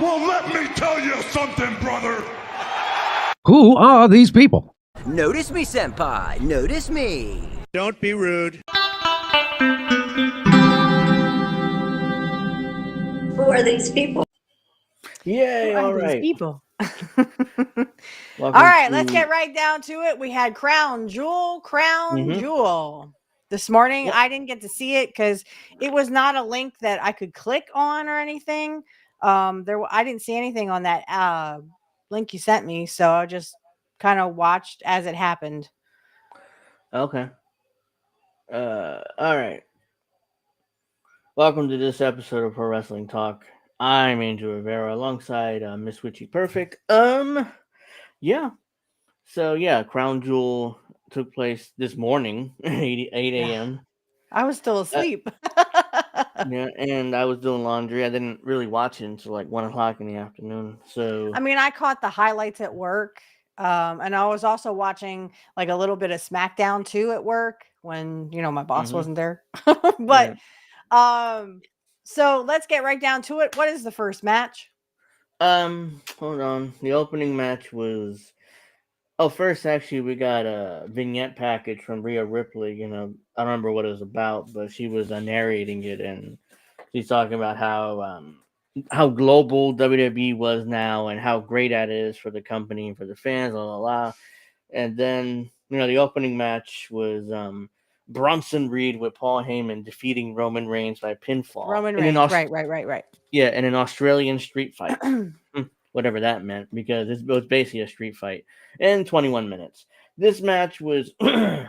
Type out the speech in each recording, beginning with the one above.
Well, let me tell you something, brother. Who are these people? Notice me, senpai. Notice me. Don't be rude. Who are these people? Yay, all right. People. Welcome All right, to- let's get right down to it. We had Crown Jewel. Mhm. This morning, Yep. I didn't get to see it because it was not a link that I could click on or anything. I didn't see anything on that link you sent me, so I just kind of watched as it happened. Okay. All right. Welcome to this episode of Pro Wrestling Talk. I'm Angel Rivera alongside Miss Witchy Perfect. Yeah. So yeah, Crown Jewel took place this morning, 8 a.m. I was still asleep. Yeah, and I was doing laundry. I didn't really watch it until like 1 o'clock in the afternoon. So I mean, I caught the highlights at work. And I was also watching like a little bit of SmackDown too at work when, my boss wasn't there. But so let's get right down to it. What is the first match? Hold on. The opening match was first actually we got a vignette package from Rhea Ripley. I don't remember what it was about, but she was narrating it, and she's talking about how global WWE was now and how great that is for the company and for the fans, blah blah blah. And then the opening match was Bronson Reed with Paul Heyman defeating Roman Reigns by pinfall. Roman Reigns, right. Yeah, in an Australian street fight. Whatever that meant, because it was basically a street fight in 21 minutes. This match was good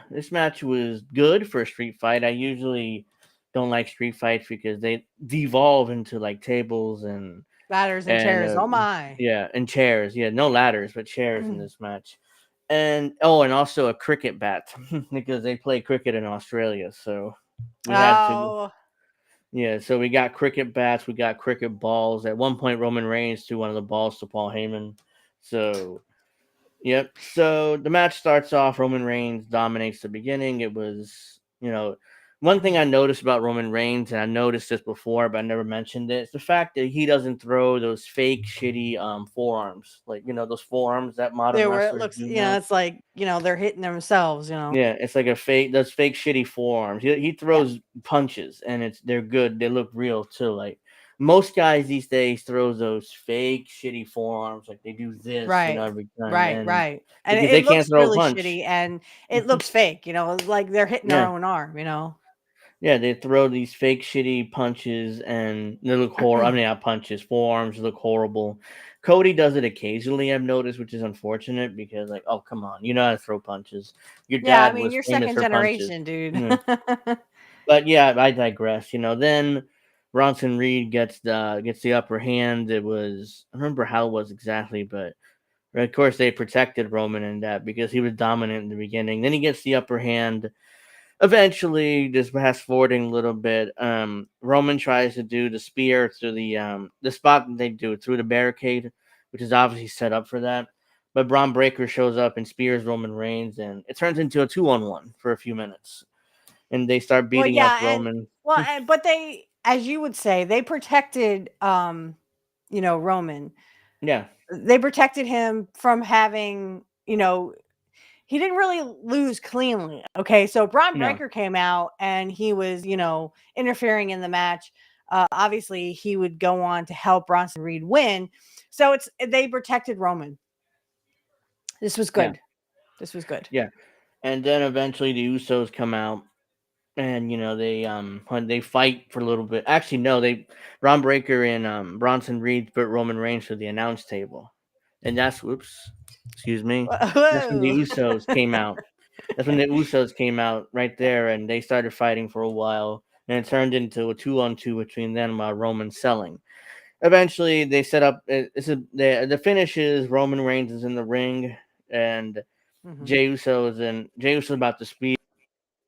for a street fight. I usually don't like street fights because they devolve into like tables and ladders and chairs. Oh my. Yeah, and chairs. Yeah, no ladders, but chairs in this match. And also a cricket bat because they play cricket in Australia, so we had to. Yeah, so we got cricket bats, we got cricket balls. At one point, Roman Reigns threw one of the balls to Paul Heyman. So, yep. So the match starts off. Roman Reigns dominates the beginning. It was, one thing I noticed about Roman Reigns, and I noticed this before, but I never mentioned it, is the fact that he doesn't throw those fake, shitty forearms. Like, those forearms that modern wrestlers it looks, do now. it's like, they're hitting themselves, Yeah, it's like those fake shitty forearms. He throws punches, and they're good. They look real too. Like most guys these days throws those fake shitty forearms, like they do this, every time. Right. And because it they looks can't throw a really punch. shitty, and it looks fake. Like they're hitting their own arm. Yeah, they throw these fake shitty punches, and they look horrible. I mean, not punches, forearms look horrible. Cody does it occasionally, I've noticed, which is unfortunate because, like, oh come on, you know how to throw punches. Your dad was you're famous second for generation, punches. dude. But yeah, I digress. Then Bronson Reed gets the upper hand. I don't remember how it was exactly, but of course they protected Roman in that because he was dominant in the beginning. Then he gets the upper hand. Eventually, just fast forwarding a little bit, Roman tries to do the spear through the spot that they do through the barricade, which is obviously set up for that. But Braun Breaker shows up and spears Roman Reigns, and it turns into a 2-on-1 for a few minutes. And they start beating up Roman. But they, as you would say, they protected, Roman. Yeah. They protected him from having, he didn't really lose cleanly. Okay. So Braun Breaker came out and he was, interfering in the match. Obviously he would go on to help Bronson Reed win. So they protected Roman. This was good. Yeah. This was good. Yeah. And then eventually the Usos come out and they fight for a little bit. Actually, no, Braun Breaker and Bronson Reed put Roman Reigns to the announce table. And excuse me. That's when the Usos came out. That's when the Usos came out right there, and they started fighting for a while, and it turned into a 2-on-2 between them while Roman selling. Eventually, they set up. The finish is Roman Reigns is in the ring, and Jey Uso's about to spear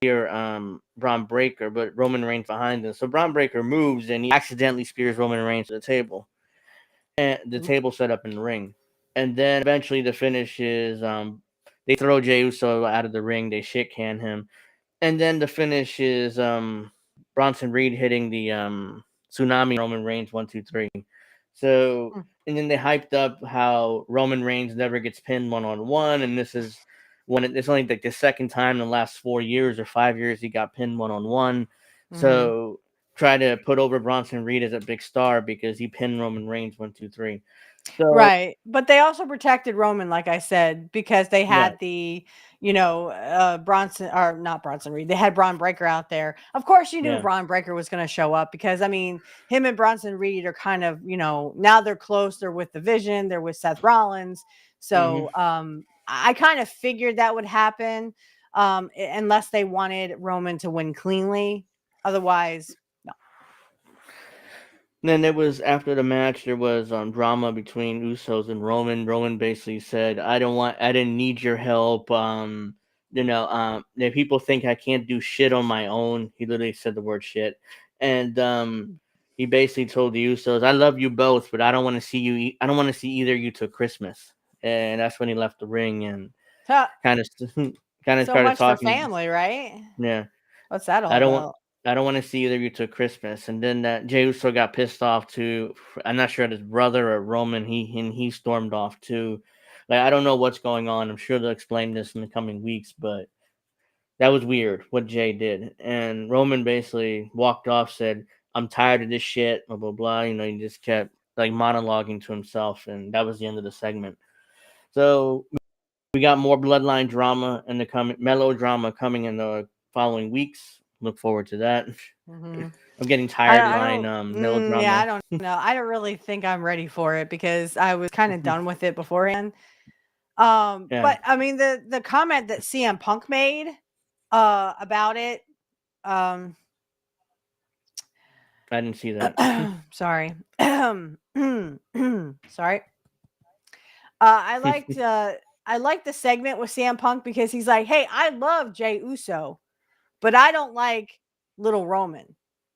Braun Breaker, but Roman Reigns behind him. So Braun Breaker moves, and he accidentally spears Roman Reigns to the table, and the table set up in the ring. And then eventually the finish is they throw Jey Uso out of the ring. They shit can him. And then the finish is Bronson Reed hitting the tsunami Roman Reigns 1, 2, 3. So, and then they hyped up how Roman Reigns never gets pinned 1-on-1, and this is it's only like the second time in the last 4 years or 5 years he got pinned 1-on-1. So try to put over Bronson Reed as a big star because he pinned Roman Reigns 1, 2, 3. So Right. But they also protected Roman, like I said, because they had right, the, Bronson or not Bronson Reed. They had Braun Breaker out there. Of course, you knew yeah, Braun Breaker was going to show up because, I mean, him and Bronson Reed are kind of, now they're close. They're with the Vision. They're with Seth Rollins. So I kind of figured that would happen unless they wanted Roman to win cleanly. Otherwise, no. Then there was after the match there was drama between Usos and Roman. Roman basically said, I didn't need your help. If people think I can't do shit on my own, he literally said the word shit. And he basically told the Usos, I love you both, but I don't want to see you I don't want to see either of you till Christmas. And that's when he left the ring and Huh. kind of So started much for talking. family, right? Yeah. What's that all I don't want about? I don't want to see either of you till Christmas. And then that Jey Uso got pissed off too. I'm not sure at his brother or Roman. He stormed off too. Like I don't know what's going on. I'm sure they'll explain this in the coming weeks, but that was weird what Jay did. And Roman basically walked off, said, I'm tired of this shit, blah blah blah. He just kept like monologuing to himself, and that was the end of the segment. So we got more bloodline drama and the coming melodrama coming in the following weeks. Look forward to that. Mhm. I'm getting tired I line don't yeah, I melodrama. don't know. I don't really think I'm ready for it because I was kind of done with it beforehand. Yeah, But I mean the comment that CM Punk made about it, um I didn't see that. sorry. Sorry. I liked the segment with CM Punk because he's like, "Hey, I love Jey Uso, but I don't like little Roman."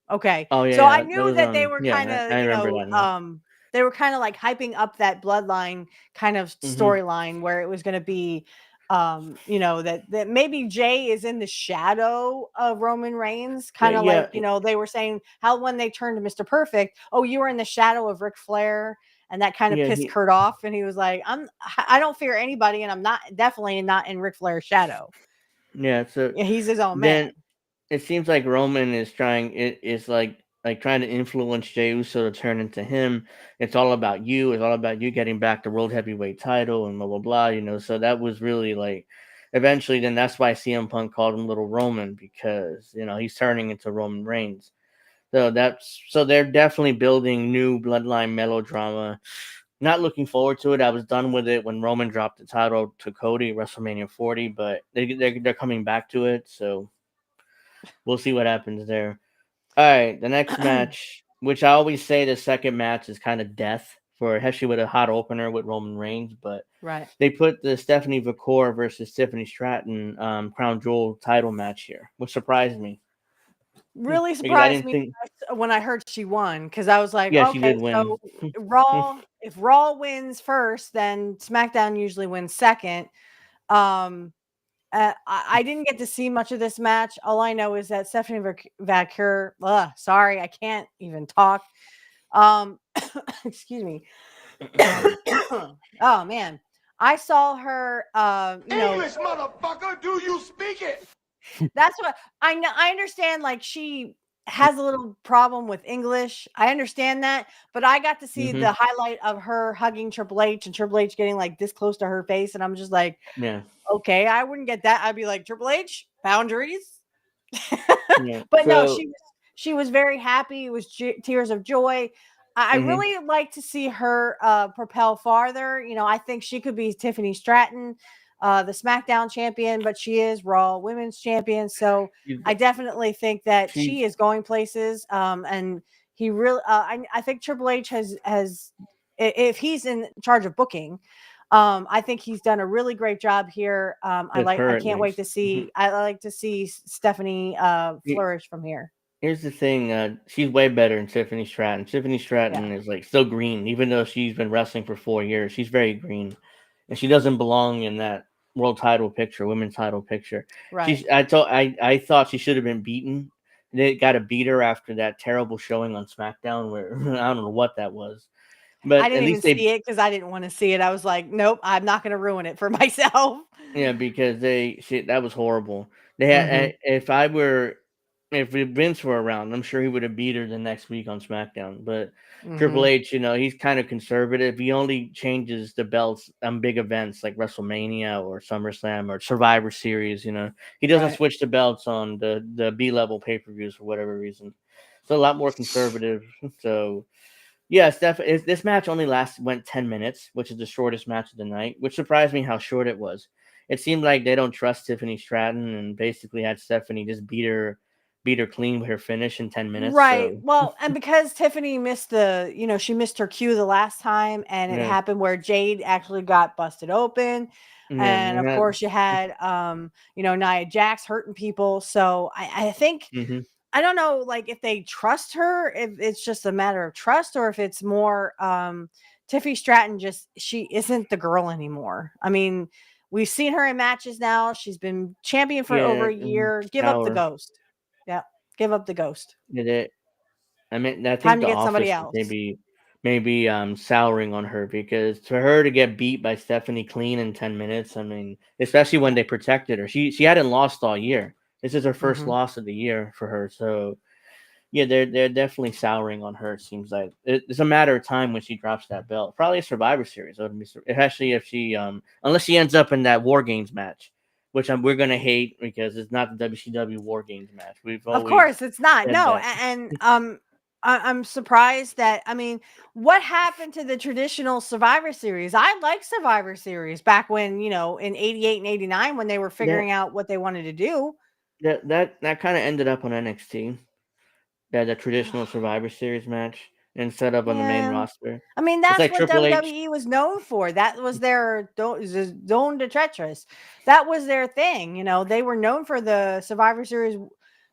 Okay. Oh yeah, So I yeah. That knew was that they were kind yeah. of, I remember that now. they were kind of like hyping up that bloodline kind of Hmm. storyline where it was going to be that maybe Jay is in the shadow of Roman Reigns, Yeah, kind of like, yeah, they were saying how when they turned to Mr. Perfect, oh, you were in the shadow of Ric Flair, and that kind of yeah. pissed Kurt off, and he was like, I don't fear anybody, and I'm not definitely not in Ric Flair's shadow. Yeah. So Yeah, he's his own man. then it seems like Roman is trying. It is like trying to influence Jey Uso to turn into him. It's all about you. It's all about you getting back the world heavyweight title and blah blah blah. So that was really like. Eventually, then that's why CM Punk called him Little Roman because he's turning into Roman Reigns. So they're definitely building new bloodline melodrama. Not looking forward to it. I was done with it when Roman dropped the title to Cody WrestleMania 40, but they're coming back to it, so we'll see what happens there. All right, the next match, which I always say the second match is kind of death for especially with a hot opener with Roman Reigns, but Right. they put the Stephanie Vicor versus Tiffany Stratton Crown Jewel title match here, which surprised me Really because I surprised didn't me think. when I heard she won because I was like, Yeah, she okay, did win. so if Raw wins first, then SmackDown usually wins second. Um, I didn't get to see much of this match. All I know is that Stephanie Vacur, sorry, I can't even talk. Excuse me. Oh man, I saw her. English, motherfucker, do you speak it? That's what I know. I understand, like, she has a little problem with English. I understand that, but I got to see Hmm. the highlight of her hugging Triple H and Triple H getting like this close to her face, and I'm just like, Yeah, okay, I wouldn't get that. I'd be like, Triple H, boundaries. yeah. But no, So. she was very happy. It was tears of joy. I Hmm. really like to see her propel farther. I think she could be Tiffany Stratton, the SmackDown champion, but she is Raw Women's champion. So I definitely think that She's she is going places. And he really, I think Triple H if he's in charge of booking, I think he's done a really great job here. with her I at can't wait to least. see. I like to see Stephanie flourish from here. Here's the thing, she's way better than Tiffany Stratton. Tiffany Yeah, Stratton is like still green, even though she's been wrestling for 4 years. She's very green, and she doesn't belong in that world title picture, women's title picture. right. I thought she should have been beaten. They got to beat her after that terrible showing on SmackDown, where I don't know what that was. But I at didn't even least they, see it because I didn't want to see it. I was like, nope, I'm not going to ruin it for myself. yeah, because that was horrible. They had Hmm. if Vince were around, I'm sure he would have beat her the next week on SmackDown. But Triple Hmm. H, he's kind of conservative. He only changes the belts on big events like WrestleMania or SummerSlam or Survivor Series. He doesn't Right. switch the belts on the B-level pay-per-views for whatever reason. So a lot more conservative. So yeah, this match only went 10 minutes, which is the shortest match of the night, which surprised me how short it was. It seemed like they don't trust Tiffany Stratton and basically had Stephanie just beat her clean with her finish in 10 minutes. Right. So Well, and because Tiffany missed she missed her cue the last time, and it yeah, happened where Jade actually got busted open. yeah, And and of course you had Nia Jax hurting people. So I think mhm. I don't know, like, if they trust her, if it's just a matter of trust, or if it's more Tiffany Stratton she isn't the girl anymore. I mean, we've seen her in matches now. She's been champion for over Yeah, a year. Give up the sour. ghost. Yeah, give up the ghost. Yeah, I mean, I Time think to the get somebody office is else. maybe souring on her because for her to get beat by Stephanie clean in 10 minutes, I mean, especially when they protected her. She hadn't lost all year. This is her first Mhm. loss of the year for her. So yeah, they're definitely souring on her. It seems like it's a matter of time when she drops that belt. Probably a Survivor Series. Especially if she unless she ends up in that War Games match, which we're gonna hate because it's not the WCW War Games match. We've Of always course, it's not. said No, that. I'm surprised that what happened to the traditional Survivor Series? I like Survivor Series back when, in 88 and 89 when they were That figuring out what they wanted to do. that kind of ended up on NXT. That the traditional Survivor Series match instead of on the main Yeah. roster. It's That's like what Triple H. WWE was known for. That was their Zone de Treacherous. That was their thing. They were known for the Survivor Series,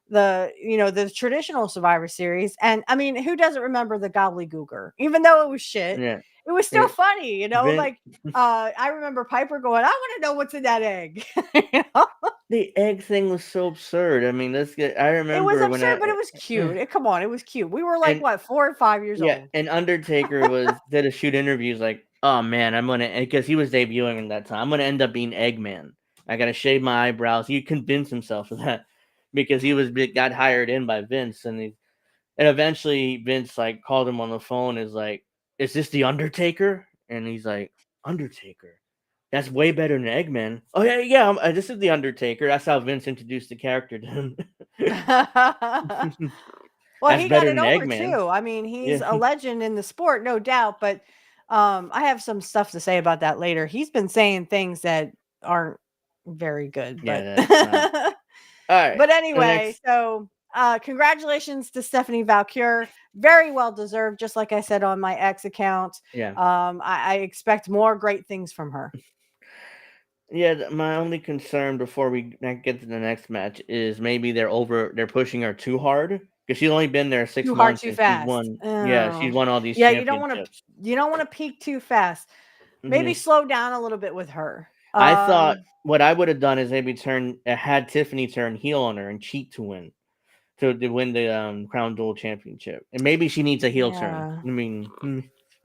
the traditional Survivor Series. And who doesn't remember the gobbledygooker? Even though it was shit, Yeah, it was still it, funny. Vin, Like I remember Piper going, "I want to know what's in that egg." You know? the egg thing was so absurd. I mean, I It was remember when absurd, but it was cute. Come on, it was cute. We were like and what, 4 or 5 years yeah, old. and Undertaker did a shoot interviews like, oh man, I'm gonna because he was debuting in that time. I'm gonna end up being Eggman. I gotta shave my eyebrows. He convinced himself of that because got hired in by Vince, and eventually Vince like called him on the phone. Is like, is this the Undertaker? And he's like, Undertaker. That's way better than Eggman. Oh yeah, yeah. This is the Undertaker. That's how Vince introduced the character to him. Well, That's he got better it than over Eggman. too. He's Yeah, a legend in the sport, no doubt. But I have some stuff to say about that later. He's been saying things that aren't very good, yeah. but That's not all right. but The anyway, next, so congratulations to Stephanie Valkyr. Very well deserved, just like I said on my ex account. yeah, I expect more great things from her. yeah. My only concern before we get to the next match is maybe they're pushing her too hard because she's only been there six Too hard, months too and she's fast. won. Yeah, she's Oh. won all these Yeah, championships. you don't want to peak too fast. Maybe Mhm. slow down a little bit with her. I thought what I would have done is maybe had Tiffany turn heel on her and cheat to win the Crown Jewel Championship, and maybe she needs a heel turn. Yeah, I mean,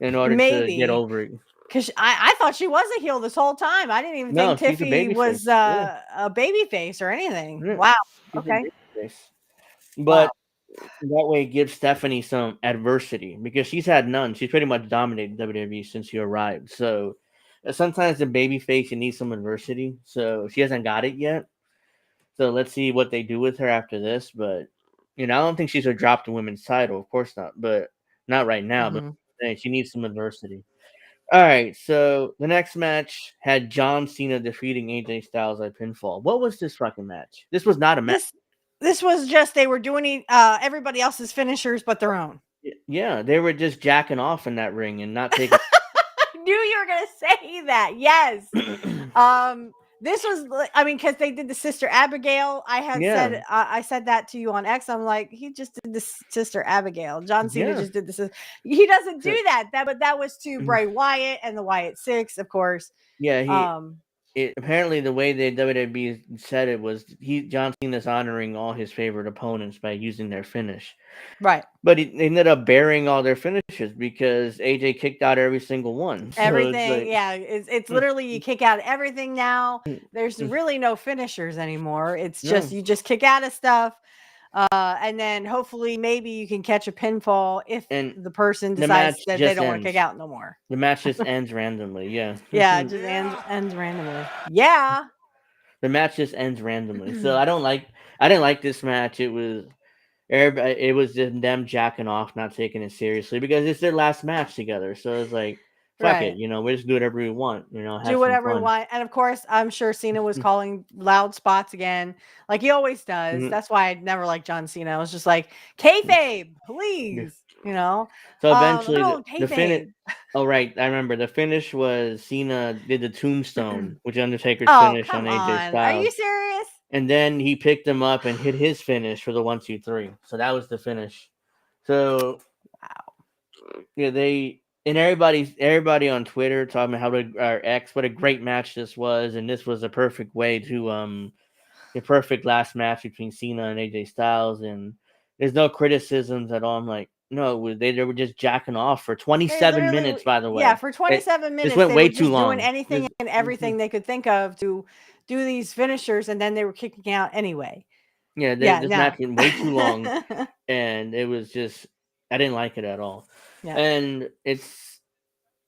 in order to get maybe, over it. because I thought she was a heel this whole time. I didn't even No, think she's a Tiffy baby face. was Yeah, a baby face or anything. yeah, Wow. she's a Okay. baby face. Wow. But that way, it gives Stephanie some adversity because she's had none. She's pretty much dominated WWE since she arrived. So sometimes the baby face you need some adversity. So she hasn't got it yet. So let's see what they do with her after this. But I don't think she's gonna drop the women's title, of course not. But not right now. But Hmm. hey, she needs some adversity. All right, so the next match had John Cena defeating AJ Styles by pinfall. What was this fucking match? This was not a match. This this was just they were doing everybody else's finishers but their own. Yeah, they were just jacking off in that ring and not taking. I knew you were gonna say that. Yes. Um, this was, because they did the Sister Abigail. Yeah, I said that to you on X. I'm like, he just did the Sister Abigail. John Cena yeah. just did this. He doesn't So, do that. But that was to Bray Wyatt and the Wyatt Six, of course. yeah, Um, apparently the way the WWE said it was John Cena's honoring all his favorite opponents by using their finish. Right. But he ended up burying all their finishes because AJ kicked out every single one. So it's Everything, like, yeah, it's literally you kick out everything now. There's mm, really no finishers anymore. It's just no. you just kick out of stuff, and then hopefully maybe you can catch a pinfall if And the person the match decides that they just don't want to kick ends. out no more. The match just ends randomly. Yeah. Yeah, it just ends randomly. Yeah. The match just ends randomly. So I didn't like this match. It was everybody, it was just them jacking off, not taking it seriously because it's their last match together. So it's like, fuck it, Right. we just do whatever we want, Do have some whatever we fun. want. And of course, I'm sure Cena was calling loud spots again, like he always does. Mhm. That's why I never liked John Cena. I was just like, kayfabe, please, So eventually little the finish. kayfabe. Oh right, I remember the finish was Cena did the tombstone, which is Undertaker's Oh, finish on come AJ on. Are you Styles, serious? and then he picked him up and hit his finish for the 1-2-3. So that was the finish. So yeah, everybody on Twitter talking about our X what a great match this was, and this was a perfect way to the perfect last match between Cena and AJ Styles, and there's no criticisms at all. I'm like, no, they were just jacking off for They 27 literally, minutes. By the yeah, way, for 27 this minutes, went they were way too just doing long. anything and everything they could think of to do these finishers, and then they were kicking out anyway. Yeah, Yeah, this no. match went way too long, and it was just I didn't like it at all. Yeah. And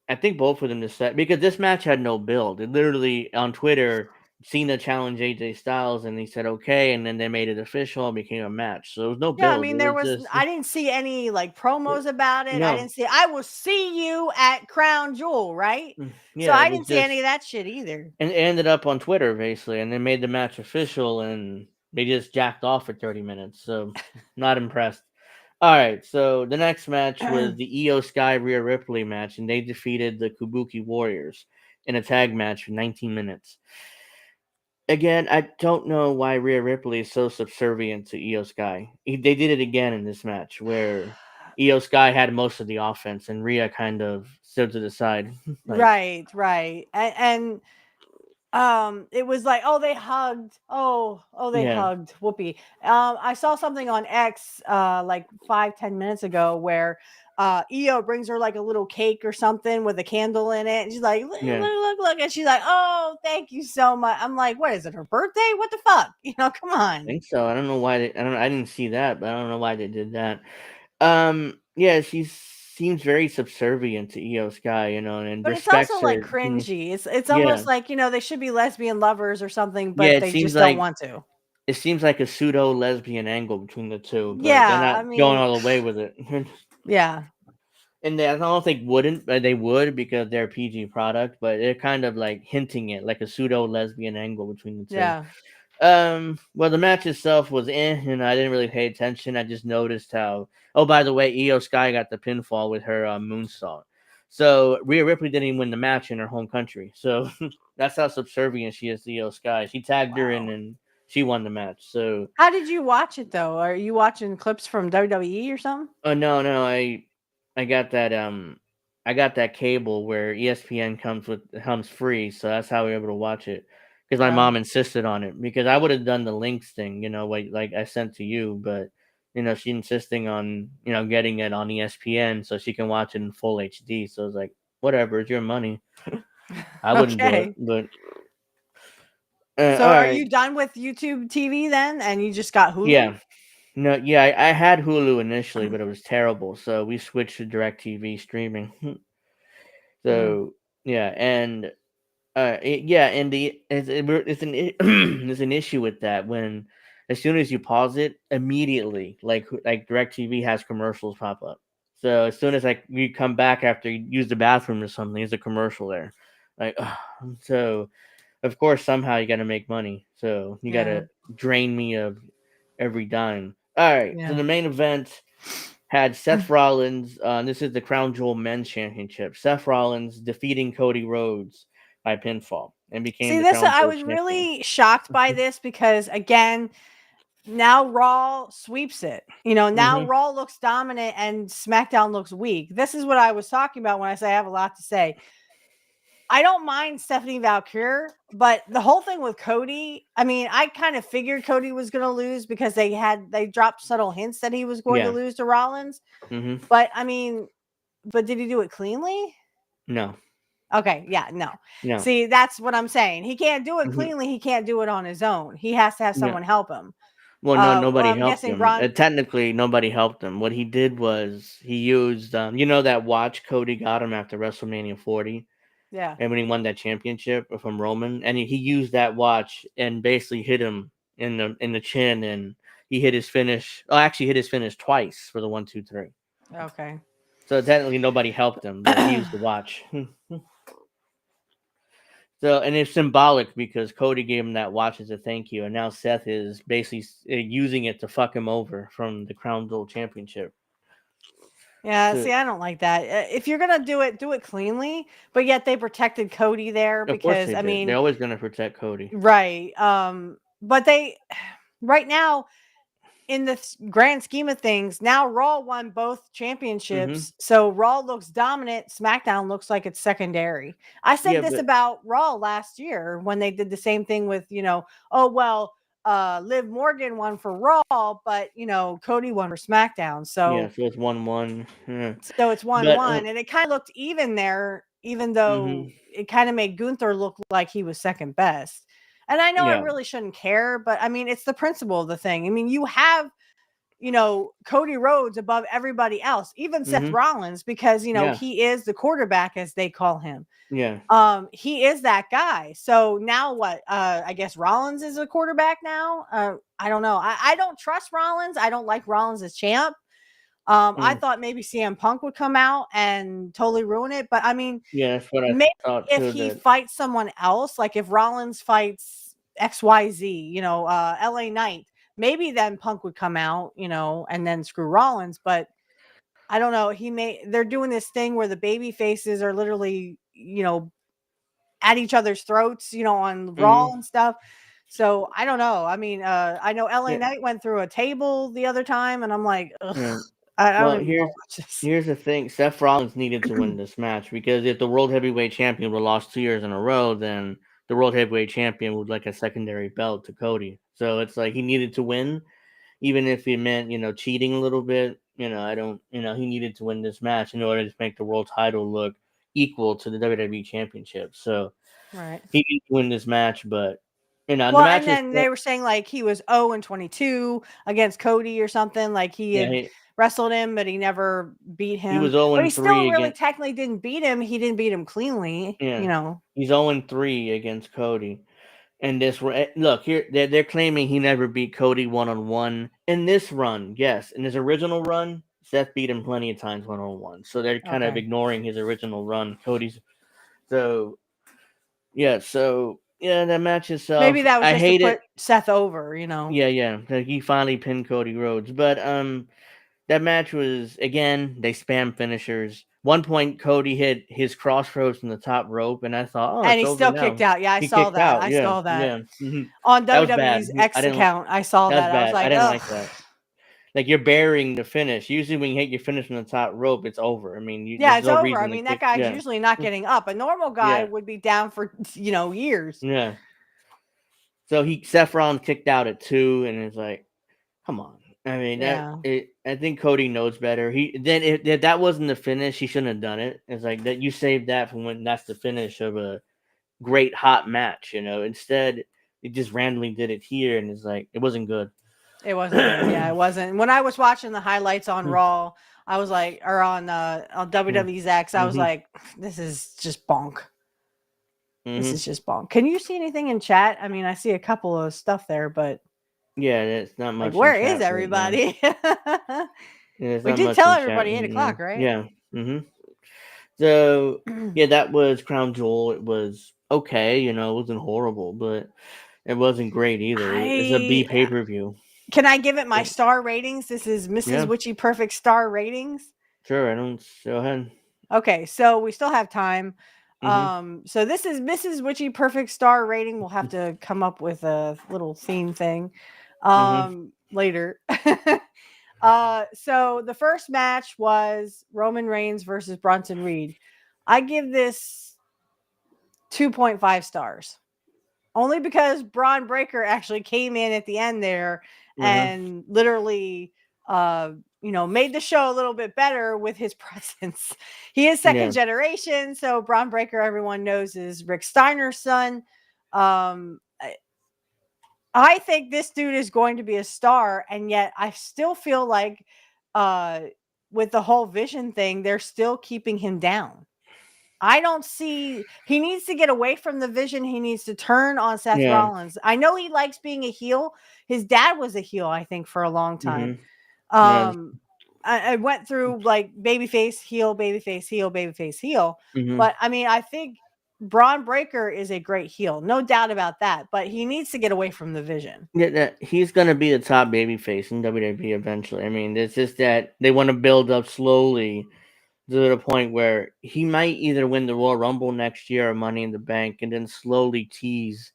I think both of them just said because this match had no build. It literally on Twitter, Cena challenged AJ Styles, and he said okay, and then they made it official and became a match. So there was no Yeah, I build. mean, It was I didn't see any like promos about it. I no, didn't see, I will see you at Crown Jewel, right? So yeah, it I was didn't see any just of that shit either. and it ended up on Twitter basically, and they made the match official, and they just jacked off for 30 minutes. So not impressed. All right, so the next match was the Io Sky Rhea Ripley match, and they defeated the Kabuki Warriors in a tag match for 19 minutes. Again, I don't know why Rhea Ripley is so subservient to Io Sky. They did it again in this match where Io Sky had most of the offense and Rhea kind of stood to the side. like, Right, right. And it was like, oh, they hugged. Oh, they yeah, hugged. Whoopee. I saw something on X like 5-10 minutes ago where Io brings her like a little cake or something with a candle in it. And she's like, look, yeah. look, look. And she's like, oh, thank you so much. I'm like, what is it, her birthday? What the fuck? Come I on. think so. I don't know why I didn't see that, but I don't know why they did that. Yeah, she seems very subservient to Io Sky, and But it's also respects like her. cringy. It's Yeah. almost like, they should be lesbian lovers or something, Yeah, but they just don't want to. it seems like a pseudo lesbian angle between the two, but they're Yeah, not I going mean, all the way with it. yeah. And I don't think wouldn't, but they would because they're a PG product, but they're kind of like hinting it like a pseudo lesbian angle between the two. Yeah. Well, the match itself was and I didn't really pay attention. I just noticed how. Oh, by the way, Io Sky got the pinfall with her moonsault. So Rhea Ripley didn't even win the match in her home country. So that's how subservient she is to Io Sky. She tagged her in Wow. and she won the match. So, How did you watch it though? Are you watching clips from WWE or something? oh no, I got that I got that cable where ESPN comes free, so that's how we were able to watch it. Because my Oh, mom insisted on it. Because I would have done the links thing, like I sent to you, but she insisting on getting it on ESPN so she can watch it in full HD. So I was like, whatever, it's your money. I wouldn't do it, okay. but So all are right, you done with YouTube TV then, and you just got Hulu? yeah. No, yeah, I had Hulu initially, but it was terrible. So we switched to DirecTV streaming. Mm, So yeah, and yeah, and there's an issue with that when as soon as you pause it, immediately like DirecTV has commercials pop up. So as soon as you come back after you use the bathroom or something, there's a commercial there. Like, so of course somehow you got to make money. So you got yeah, to drain me of every dime. All right, so yeah. the main event had Seth Rollins. This is the Crown Jewel Men's Championship. Seth Rollins defeating Cody Rhodes by pinfall and became See, the this Crown I Jewel was champion. really shocked by this because again, now Raw sweeps it. Now Mm-hmm. Raw looks dominant and SmackDown looks weak. This is what I was talking about when I say I have a lot to say. I don't mind Stephanie Valkyrie, but the whole thing with Cody, I mean, I kind of figured Cody was going to lose because they dropped subtle hints that he was going to Yeah. lose to Rollins. Mm-hmm. But I mean, but did he do it cleanly? No. Okay, yeah, no. No. See, that's what I'm saying. He can't do it Mhm. cleanly. He can't do it on his own. He has to have Yeah. someone help him. Well, no, nobody I'm helped guessing him. Braun. Technically, nobody helped him. What he did was he used, you know, that watch Cody got him after WrestleMania 40, Yeah. and when he won that championship from Roman, and he used that watch and basically hit him in the chin, and he hit his finish. Oh, actually, hit his finish twice for the 1, 2, 3. Okay. So technically, nobody helped him, but he used the watch. So, and it's symbolic because Cody gave him that watch as a thank you, and now Seth is basically using it to fuck him over from the Crown Jewel Championship. Yeah, So, see, I don't like that. If you're gonna do it cleanly, but yet they protected Cody there of course because they I did. mean, They're always going to protect Cody. right. But they right now in the grand scheme of things, now Raw won both championships. So Raw looks dominant. SmackDown looks like it's secondary. I said Yeah, this but about Raw last year when they did the same thing with, Liv Morgan won for Raw, but Cody won for SmackDown. yeah, So so it's 1-1. Yeah. so it's 1-1, But and it kind of looked even there, even mhm, though it kind of made Gunther look like he was second best. And I know I yeah, really shouldn't care, but I mean, it's the principle of the thing. I mean, you have, Cody Rhodes above everybody else, even Seth mhm, Rollins, because, yeah, he is the quarterback, as they call him. yeah, He is that guy. So now what? I guess Rollins is a quarterback now. I don't know. I don't trust Rollins. I don't like Rollins as champ. I thought maybe CM Punk would come out and totally ruin it, but I mean, yeah. That's what I maybe thought if too. he That fights someone else, like if Rollins fights XYZ, LA Knight, maybe then Punk would come out, and then screw Rollins. But I don't know. They're doing this thing where the baby faces are literally, at each other's throats, on Raw mhm, and stuff. So I don't know. I mean, I know LA yeah, Knight went through a table the other time, and I'm like, ugh, yeah. I don't Well, even want to watch this. here's the thing. Seth Rollins needed to win this match because if the World Heavyweight Champion would have lost 2 years in a row, then the World Heavyweight Champion would like a secondary belt to Cody. So it's like he needed to win, even if it meant, cheating a little bit. I don't, he needed to win this match in order to make the world title look equal to the WWE Championship. So Right. he needed to win this match, but the Well, match and is then they were saying like he was 0-22 against Cody or something. Like he yeah, had wrestled him, but he never beat he him. was 0 But he still 3 really against technically didn't beat him. He didn't beat him cleanly, yeah. He's 0-3 against Cody. And look here, they're claiming he never beat Cody 1-on-1 in this run. Yes, in his original run, Seth beat him plenty of times 1-on-1. So they're kind of Okay. ignoring his original run. Cody's so yeah, that match itself, Maybe that was I just to hate put it. Seth over, Yeah, like he finally pinned Cody Rhodes, but that match was again they spam finishers. One point Cody hit his crossroads from the top rope, and I thought, oh, and it's he over still kicked now. out. Yeah, I He saw kicked that. out. I Yeah, saw that yeah. on That was bad. WWE's X account. I saw That was that. I was bad. I like, didn't ugh. like that. Like you're burying the finish. Usually, when you hit your finish from the top rope, it's over. I mean, Yeah, there's it's no over. I reason to mean, that kick. guy's Yeah, usually not getting up. A normal guy yeah, would be down for years. yeah. So Seth Rollins kicked out at 2, and it's like, come on. I mean Yeah. I think Cody knows better. If that wasn't the finish, he shouldn't have done it. It's like that you saved that from when that's the finish of a great hot match. Instead it just randomly did it here, and it's like it wasn't good. It wasn't good. Yeah, it wasn't. When I was watching the highlights on Raw, I was like, or on WWE's X, I was Mm-hmm. like, this is just bonk. This Mm-hmm. is just bonk. Can you see anything in chat? I mean, I see a couple of stuff there, but Yeah, it's not like, much in where is chat right now. everybody? Yeah, it's We not did much tell in chat everybody right 8:00, now. right? Yeah. Mm-hmm. So yeah, that was Crown Jewel. It was okay. It wasn't horrible, but it wasn't great either. It's a B I pay-per-view. Can I give it my Yeah. star ratings? This is Mrs. Yeah. Witchy Perfect star ratings. Sure. I don't. Go ahead. Okay, so we still have time. Mm-hmm. So this is Mrs. Witchy Perfect star rating. We'll have to come up with a little theme thing Mm-hmm. later. So the first match was Roman Reigns versus Bronson Reed. I give this 2.5 stars. Only because Braun Breaker actually came in at the end there and literally made the show a little bit better with his presence. He is second generation, so Braun Breaker, everyone knows, is Rick Steiner's son. I think this dude is going to be a star, and yet I still feel like with the whole Vision thing, they're still keeping him down. I don't see, he needs to get away from the Vision. He needs to turn on Seth Rollins. I know he likes being a heel. His dad was a heel, I think, for a long time. I went through like babyface, heel, babyface, heel, babyface, heel. But I mean, I think Braun Breaker is a great heel, no doubt about that. But he needs to get away from the Vision. Yeah, he's gonna be the top babyface in WWE eventually. I mean, it's just that they want to build up slowly to the point where he might either win the Royal Rumble next year or Money in the Bank, and then slowly tease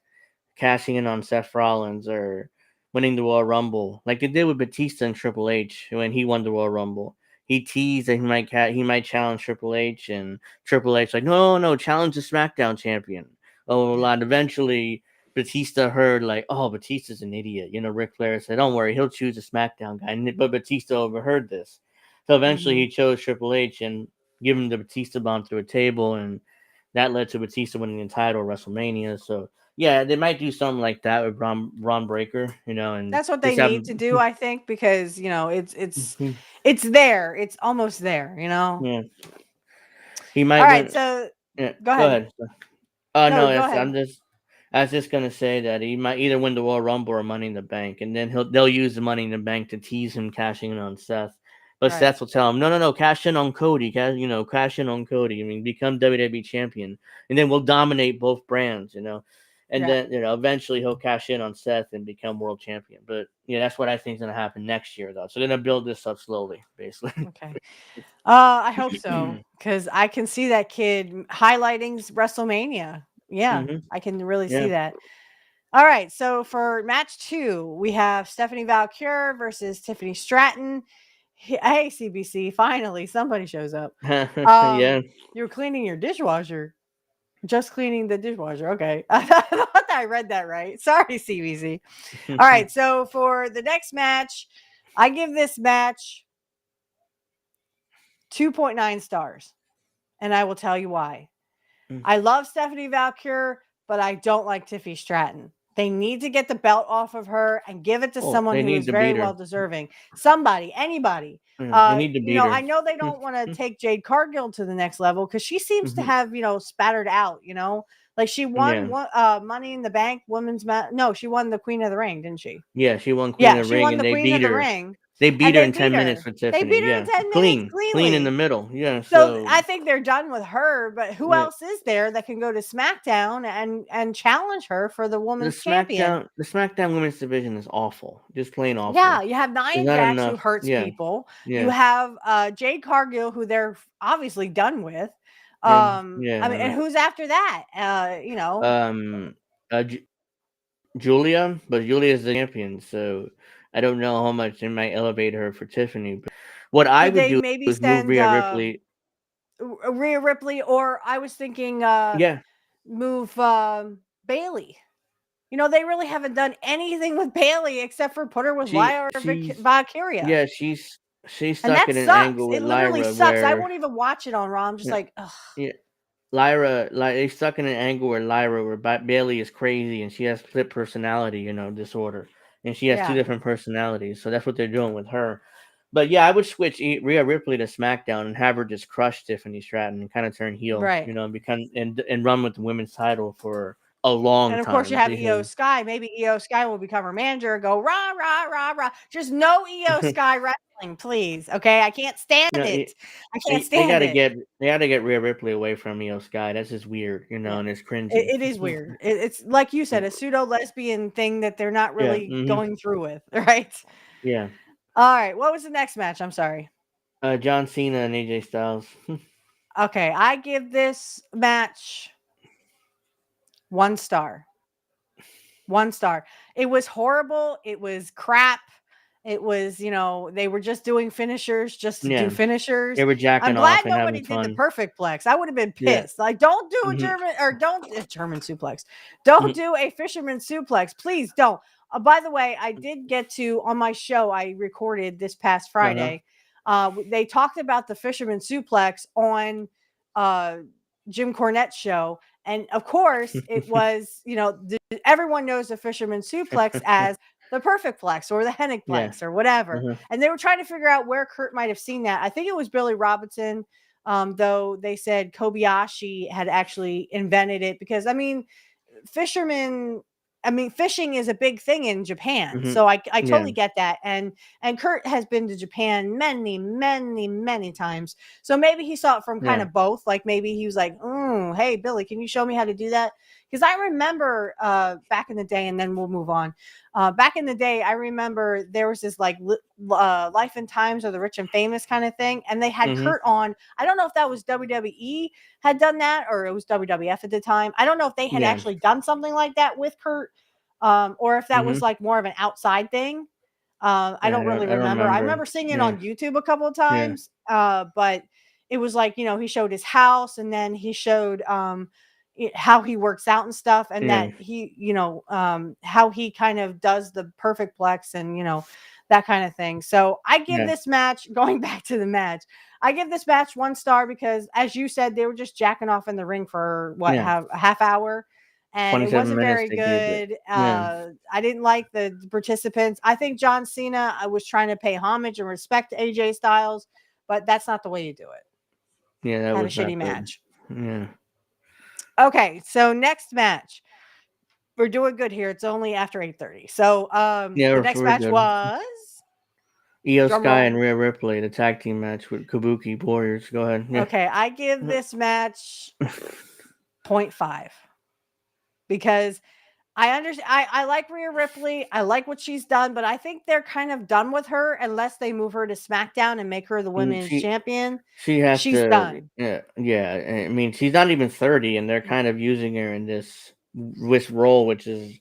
cashing in on Seth Rollins or winning the Royal Rumble, like they did with Batista and Triple H when he won the Royal Rumble. He teased that he might challenge Triple H, and Triple H like, no, challenge the SmackDown champion. Oh, a lot. Eventually, Batista heard like, oh, Batista's an idiot. Ric Flair said, don't worry, he'll choose a SmackDown guy. But Batista overheard this, so eventually he chose Triple H and give him the Batista bomb through a table, and that led to Batista winning the title at WrestleMania. So yeah, they might do something like that with Braun Breaker, and That's what they just have need to do, I think, because it's him. there. It's almost there, Yeah, he might All right, win. so Yeah, go go ahead. ahead. Oh No, no, go that's ahead. I was just gonna say that he might either win the Royal Rumble or Money in the Bank, and then they'll use the Money in the Bank to tease him cashing in on Seth. But Right. Seth will tell him, no, cash in on Cody, cash in on Cody. I mean, become WWE champion, and then we'll dominate both brands, and then eventually he'll cash in on Seth and become world champion. But yeah, that's what I think is gonna happen next year, though. So they're gonna build this up slowly, basically. Okay. I hope so, because I can see that kid highlighting WrestleMania. Yeah, I can really see Yeah. that. All right, so for match 2, we have Stephanie Valkyrie versus Tiffany Stratton. Hey, CBC, finally somebody shows up. Yeah. You were cleaning your dishwasher. Just cleaning the dishwasher. Okay. I thought I read that right. Sorry, CBC. All right, so for the next match, I give this match 2.9 stars. And I will tell you why. I love Stephanie Valkyrie, but I don't like Tiffany Stratton. They need to get the belt off of her and give it to someone they who need is to very beat her. well deserving. Somebody, anybody. They need to beat her. I know they don't want to take Jade Cargill to the next level because she seems to have, spattered out, like she won Money in the Bank women's match. No, she won the Queen of the Ring, didn't she? Yeah, she won Queen of the She Ring, won and the they Queen of beat the her. Ring. They beat her in 10 minutes for They Tiffany. beat her Yeah, in 10 minutes clean in the cleanly. middle. Yeah, So I think they're done with her, but who else is there that can go to SmackDown and challenge her for the the women's champion? SmackDown women's division is awful, just plain awful. Yeah, you have There's Nia not Jax who enough. hurts Yeah, people. You yeah, have Jade Cargill who they're obviously done with. yeah, I mean, and who's after that? Um, Ju- Julia, but Julia's the champion, so I don't know how much they might elevate her for Tiffany. But what I Could would they do maybe is move send Rhea Ripley. Rhea Ripley, or I was thinking Yeah, move Bailey. They really haven't done anything with Bailey except for put her with Lyra Valkyria. Yeah, she's And stuck that in an sucks. angle It with literally Lyra sucks. I where won't even watch it on Raw. I'm just like, ugh. yeah, they stuck in an angle where Bailey is crazy and she has split personality, disorder, and she has two Yeah. different personalities. So that's what they're doing with her. But yeah, I would switch Rhea Ripley to SmackDown and have her just crush Tiffany Stratton and kind of turn heel, Right. and become and run with the women's title for a long And of time. course, you have Io Sky. Maybe Io Sky will become her manager and go rah rah rah rah. Just no Io Sky wrestling, please. Okay, I can't stand it. I can't stand it. They gotta get Rhea Ripley away from Io Sky. That's just weird, Yeah. and it's cringy. It is weird. It's like you said, a pseudo lesbian thing that they're not really going through with, right? Yeah. All right. What was the next match? I'm sorry. John Cena and AJ Styles. Okay, I give this match 1 star. 1 star. It was horrible. It was crap. It was, they were just doing finishers just to do Yeah. finishers. They were I'm jacking glad off and nobody having did the fun. perfect plex. I would have been Yeah. pissed. Like, don't do a Mhm. German or don't a German suplex. Don't Mhm. do a fisherman suplex. Please don't. By the way, I did get to on my show I recorded this past Friday. They talked about the fisherman suplex on Jim Cornette's show. And of course, it was, everyone knows the fisherman suplex as the perfect plex or the Hennig Yeah. plex or whatever. Mhm. And they were trying to figure out where Kurt might have seen that. I think it was Billy Robinson, though they said Kobayashi had actually invented it because, fishing is a big thing in Japan. Mhm. So I Yeah. totally get that. And Kurt has been to Japan many, many, many times. So maybe he saw it from kind Yeah. of both. Like maybe he was like, hey, Billy, can you show me how to do that? Because I remember back in the day, and then we'll move on. Back in the day, I remember there was this like Life and Times of the Rich and Famous kind of thing. And they had Mhm. Kurt on. I don't know if that was WWE had done that or it was WWF at the time. I don't know if they had Yeah. actually done something like that with Kurt or if that was Mhm. like more of an outside thing. I Yeah, don't really I don't remember. I remember remember. seeing it Yeah. on YouTube a couple of Yeah. times, but it was like, he showed his house and then he showed how he works out and stuff and Yeah. that he, how he kind of does the perfect plex and, that kind of thing. So I give Yeah. this match, going back to the match, I give this match 1 star because, as you said, they were just jacking off in the ring for Yeah. a half hour. And it 27 wasn't minutes very they gave it. good. Yeah. I didn't like the participants. I think John Cena I was trying to pay homage and respect AJ Styles, but that's not the way you do it. Yeah, that Had a was shitty not good. match. Yeah. Okay, so next match. We're doing good here. It's only after 8:30. So Yeah, the we're next we're match good. was Io drum Sky and roll. Rhea Ripley, the tag team match with Kabuki Warriors. Go ahead. Yeah. Okay, I give this match 0.5 because I understand. I like Rhea Ripley. I like what she's done, but I think they're kind of done with her unless they move her to SmackDown and make her the Mm, women's champion. she has She's to. done. Yeah. I mean, she's not even 30, and they're kind of using her in this role, which is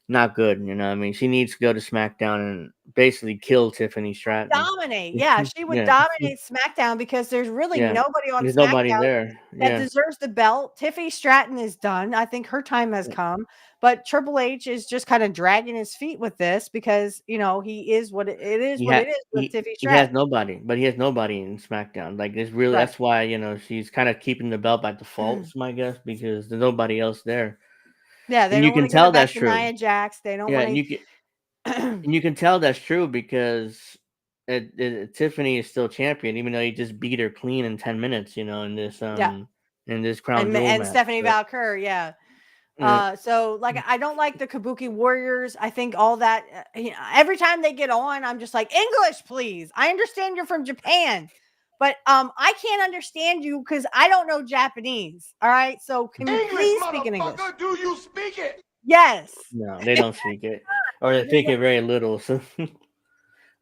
not good. I mean, she needs to go to SmackDown and basically kill Tiffany Stratton. Dominate. Yeah, she would Yeah. dominate SmackDown because there's really Yeah. nobody on There's nobody SmackDown there. that Yeah. deserves the belt. Tiffany Stratton is done. I think her time has come. But Triple H is just kind of dragging his feet with this because he is what it is. He What had it is with Tiffany he has Stratton. nobody, but he has nobody in SmackDown. Like it's really Right. that's why she's kind of keeping the belt by default, is my guess, because there's nobody else there, Yeah, they and you don't want can to give tell it back that's to true. Nia Jax. They don't Yeah, want and to. you can tell that's true because Tiffany is still champion, even though he just beat her clean in 10 minutes. Yeah. In this crown jewel And match. Stephanie So, Valkyr, yeah. yeah, So like I don't like the Kabuki Warriors. I think all that every time they get on, I'm just like, English, please. I understand you're from Japan, but I can't understand you because I don't know Japanese. All right. So can you English, please speak in English? motherfucker, do you speak it? Yes. no, they don't speak it, or they speak it very little. So,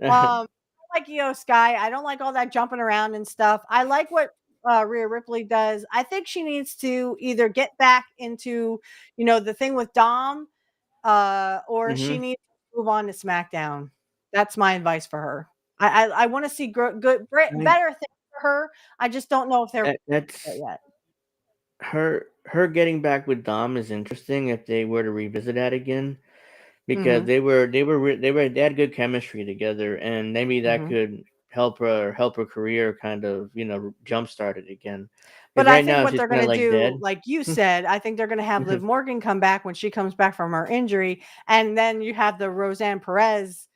I like Io Sky. I don't like all that jumping around and stuff. I like what Rhea Ripley does. I think she needs to either get back into, the thing with Dom, or she hmm needs to move on to SmackDown. That's my advice for her. I want to see better things for her. I just don't know if they're there that's yet. her getting back with Dom is interesting if they were to revisit that again, because Hmm. they had good chemistry together, and maybe that Hmm. could help her career kind of jumpstart it again. But Because I right think now what she's they're kind going of to like do, dead. like you said, I think they're going to have Liv Morgan come back when she comes back from her injury. And then you have the Roseanne Perez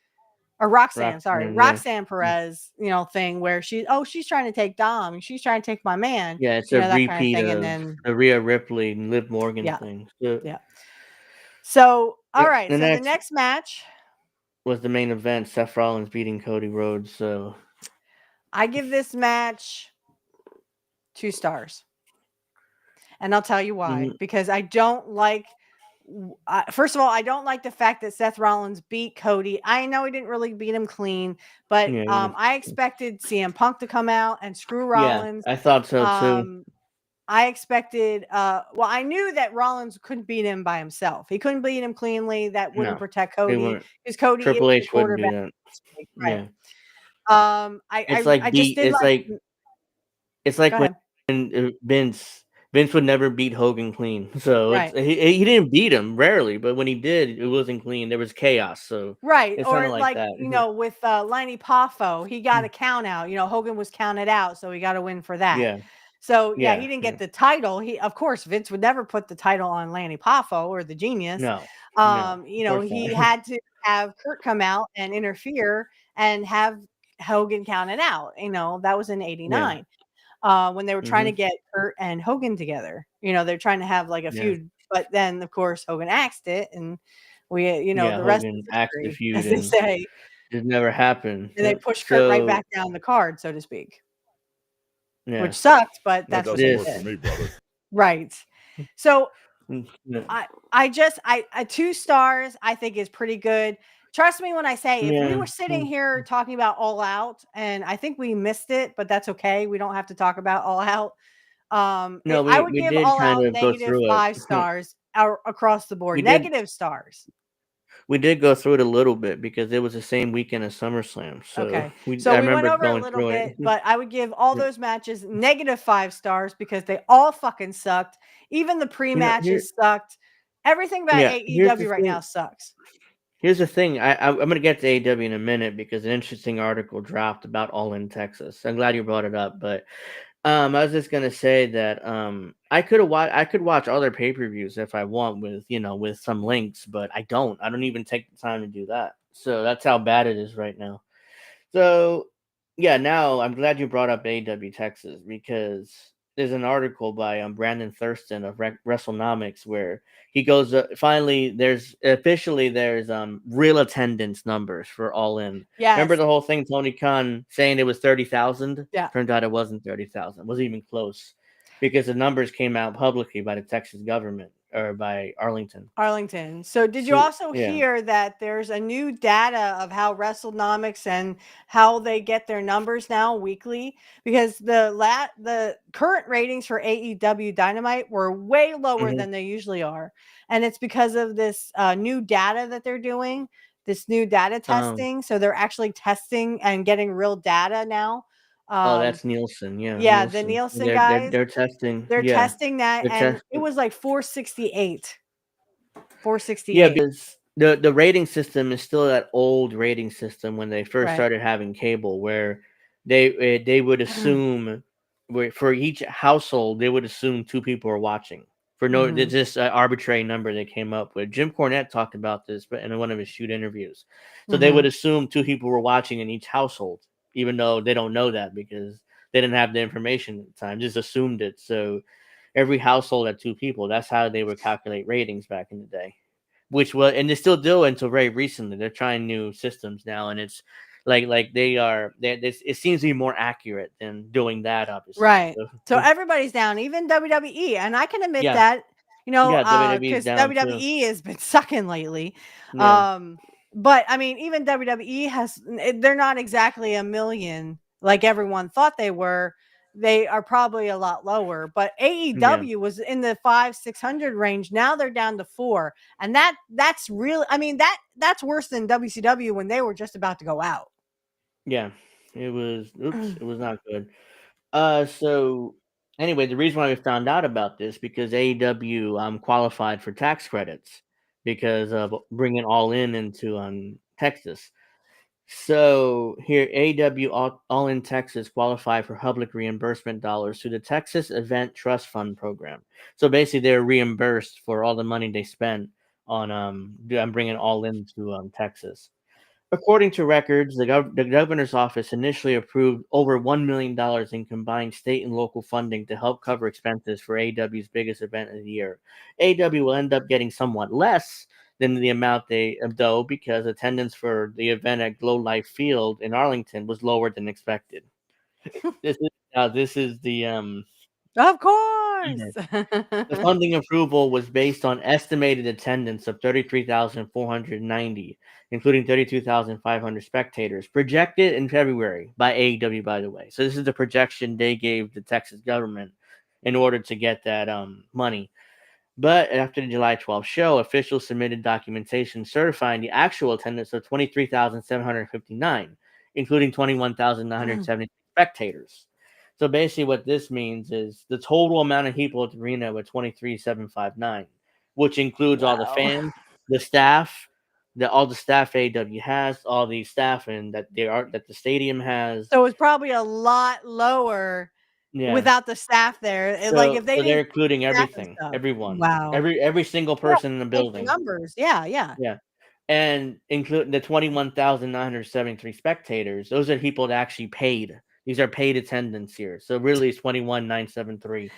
or Roxanne, yeah, Roxanne Perez, thing where she's trying to take Dom. She's trying to take my man, yeah, it's a that kind of repeat thing. And of then, the Rhea Ripley and Liv Morgan yeah, thing. So yeah. So, all yeah, right. the So the next next match, was the main event: Seth Rollins beating Cody Rhodes. So I give this match 2 stars. And I'll tell you why. mhm, Because I don't like, first of all, I don't like the fact that Seth Rollins beat Cody. I know he didn't really beat him clean, but yeah, I expected CM Punk to come out and screw yeah, Rollins. I thought so too. Um, I expected, well, I knew that Rollins couldn't beat him by himself. He couldn't beat him cleanly. That wouldn't No, protect they Cody weren't. because Cody is Triple the H wouldn't do quarterback. that. Right. Yeah, I it's like just beat. did like. It's like Go when ahead. Vince would never beat Hogan clean. So Right. he didn't beat him rarely, but when he did, it wasn't clean. There was chaos. So Right. it's kind Or of like like, that. with Lanny Poffo, he got a count out. Hogan was counted out, so he got a win for that. Yeah, So yeah, he yeah, didn't yeah. get the title. Of course, Vince would never put the title on Lanny Poffo or the Genius. No, no, of course He not. had to have Kurt come out and interfere and have Hogan counted out. That was in Yeah. '89. When they were trying to Hmm. get Kurt and Hogan together. They're trying to have like a Yeah, feud, but then of course Hogan axed it, and yeah. the rest is Hogan axed the history, feud, as they and say. it never happened. And they pushed Kurt right So back down the card, so to speak, yeah, which sucked, but That that's what doesn't they work for did. me, brother. Right. So yeah, I 2 stars I think is pretty good. Trust me when I say if we yeah. were sitting here talking about All Out, and I think we missed it, but that's okay. We don't have to talk about All Out. No, I we would we give did All kind Out of go negative through it. 5 stars across the board. we did Negative stars. we did go through it a little bit because it was the same weekend as SummerSlam. So Okay. I So we went remember over a going little through it. bit, but I would give all Yeah. those matches negative 5 stars because they all fucking sucked. Even the Here, pre-matches sucked. Everything about yeah. Here's the AEW right now thing. sucks. Here's the thing. I'm gonna get to AEW in a minute because an interesting article dropped about All in Texas. I'm glad you brought it up, but I was just gonna say that I could watch other pay-per-views if I want with with some links, but I don't. I don't even take the time to do that. So that's how bad it is right now. So yeah, now I'm glad you brought up AEW Texas because there's an article by Brandon Thurston of WrestleNomics where he goes finally there's real attendance numbers for All In. Remember Yes. the whole thing Tony Khan saying it was 30,000? Yeah. Turned out it wasn't 30,000. It wasn't even close because the numbers came out publicly by the Texas government or by Arlington. Arlington. So did you So also yeah. hear that there's a new data of how WrestleNomics and how they get their numbers now weekly? Because the current ratings for AEW Dynamite were way lower Mhm. than they usually are. And it's because of this new data that they're doing, this new data Um, testing. So they're actually testing and getting real data now. oh, Um, that's Nielsen. Yeah, yeah, the Nielsen. Nielsen They're they're guys, they're testing. they're Yeah, testing that, they're and it testing. was like 468. Yeah, 468. because the rating system is still that old rating system when they first Right. started having cable, where they would assume for each household they would assume two people are watching for no Mhm. it's just an arbitrary number they came up with. Jim Cornette talked about this, but in one of his shoot interviews, so they would Mhm. assume two people were watching in each household, even though they don't know that because they didn't have the information at the time, just assumed it. So every household had two people. That's how they would calculate ratings back in the day, which was and they still do until very recently. They're trying new systems now, and it's like they are. It seems to be more accurate than doing that, obviously. Right. So So, everybody's down, even WWE, and I can admit yeah, that, yeah, WWE is because down too. WWE has been sucking lately. Yeah, Um, but I mean, even WWE they're not exactly a million like everyone thought they were. They are probably a lot lower, but yeah, AEW was in the 500-600 range. Now they're down to 4, and that's really, I mean, that's worse than WCW when they were just about to go out. yeah. It was. Oops, it was not good. So anyway, the reason why we found out about this because AEW qualified for tax credits because of bringing All In into Texas. So here, AEW All in Texas qualify for public reimbursement dollars through the Texas Event Trust Fund program. So basically, they're reimbursed for all the money they spent on bringing All into Texas. According to records, the governor's office initially approved over $1 million in combined state and local funding to help cover expenses for AEW's biggest event of the year. AEW will end up getting somewhat less than the amount they though because attendance for the event at Glow Life Field in Arlington was lower than expected. This is the Of course. yeah. The funding approval was based on estimated attendance of 33,490, including 32,500 spectators, projected in February by AEW, by the way. So this is the projection they gave the Texas government in order to get that money. But after the July 12th show, officials submitted documentation certifying the actual attendance of 23,759, including 21,970 spectators. So basically, what this means is the total amount of people at the arena was 23,759, which includes all the Wow. fans, the staff, all the staff AEW has, all the staff and that the stadium has. So it's probably a lot lower Yeah. without the staff there. Like if they So they're didn't including staff and everything, stuff. everyone, Wow. every single Yeah, person in the make the building. numbers. Yeah, yeah. Yeah. And include the 21,973 spectators. Those are people that actually paid. These are paid attendance here. So really it's 21,973.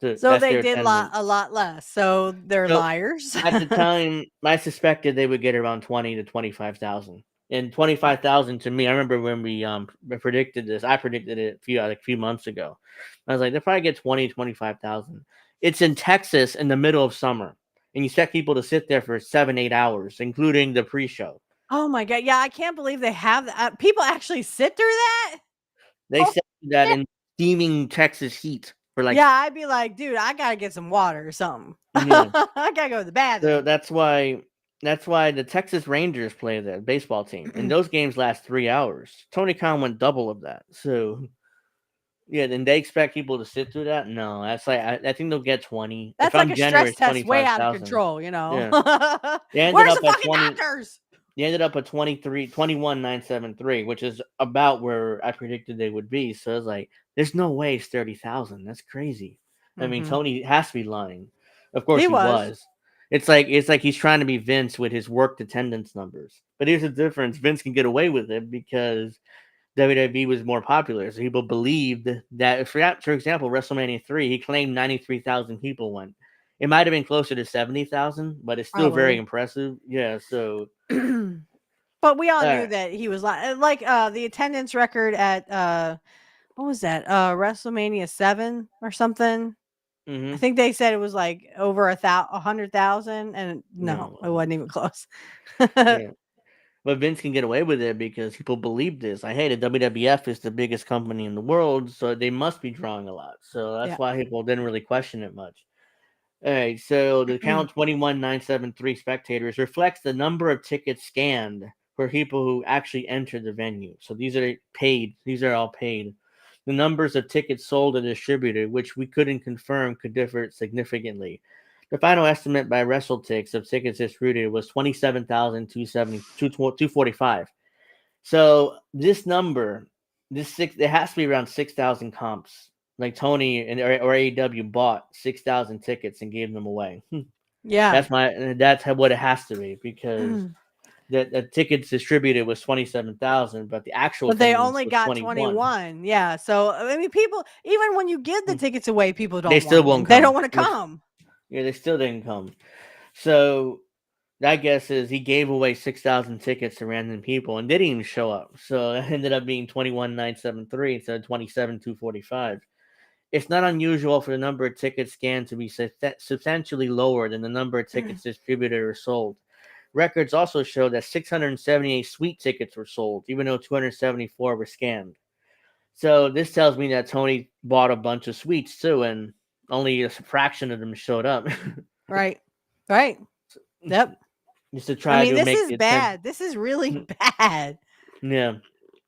So So that's they their did attendance. a lot less. So they're So liars. at the time, I suspected they would get around 20 to 25,000. And 25,000 to me, I remember when we predicted this. I predicted it a few months ago. I was like, they'll probably get 20, 25,000. It's in Texas in the middle of summer, and you expect people to sit there for 7, 8 hours, including the pre-show. Oh my god! Yeah, I can't believe they have that. People actually sit through that. They Oh, said that shit. in steaming Texas heat for like Yeah, I'd be like, dude, I gotta get some water or something. yeah. I gotta go to the So bathroom. that's why the Texas Rangers play the baseball team, and those games last 3 hours. Tony Khan went double of that. So yeah, then they expect people to sit through that? No, that's like I think they'll get 20. If That's like I'm a stress generous, test way out of 25,000. control, you know. Yeah, they ended Where's up the at fucking 20. doctors? They ended up at 21,973, which is about where I predicted they would be. So I was like, there's no way it's 30,000. That's crazy. I mean, Mhm. Tony has to be lying. Of course He he was. was. It's like he's trying to be Vince with his worked attendance numbers. But here's the difference: Vince can get away with it because WWE was more popular. So people believed that, for example, WrestleMania 3, he claimed 93,000 people went. It might have been closer to 70,000, but it's still very Probably. impressive. Yeah. So But we all all knew right. that he was like the attendance record at what was that? WrestleMania 7 or something. I Mm-hmm. think they said it was like over 100,000, and no, it No. wasn't even close. Yeah. But Vince can get away with it because people believe this. Like, hey, the WWF is the biggest company in the world, so they must be drawing a lot. So that's Yeah. why people didn't really question it much. All right, so the count 21,973 spectators reflects the number of tickets scanned for people who actually entered the venue. So these are paid. These are all paid. The numbers of tickets sold and distributed, which we couldn't confirm, could differ significantly. The final estimate by WrestleTix of tickets distributed was 27,245. So this number, it has to be around 6,000 comps. Like Tony or AEW bought 6,000 tickets and gave them away. Yeah. That's what it has to be because the tickets distributed was 27,000, but the actual But they attendance only was got 21. 21. Yeah. So I mean, people, even when you give the tickets away, people They don't still want them. won't They don't come. want to come. Yeah, they still didn't come. So that guess is he gave away 6,000 tickets to random people and didn't even show up. So it ended up being 21,973 instead of 27,245. It's not unusual for the number of tickets scanned to be substantially lower than the number of tickets distributed or sold. Records also show that 678 suite tickets were sold, even though 274 were scanned. So this tells me that Tony bought a bunch of suites too, and only a fraction of them showed up. Right. Right. Yep. Just to I try mean, to this make is the attendance. bad. This is really bad. Yeah.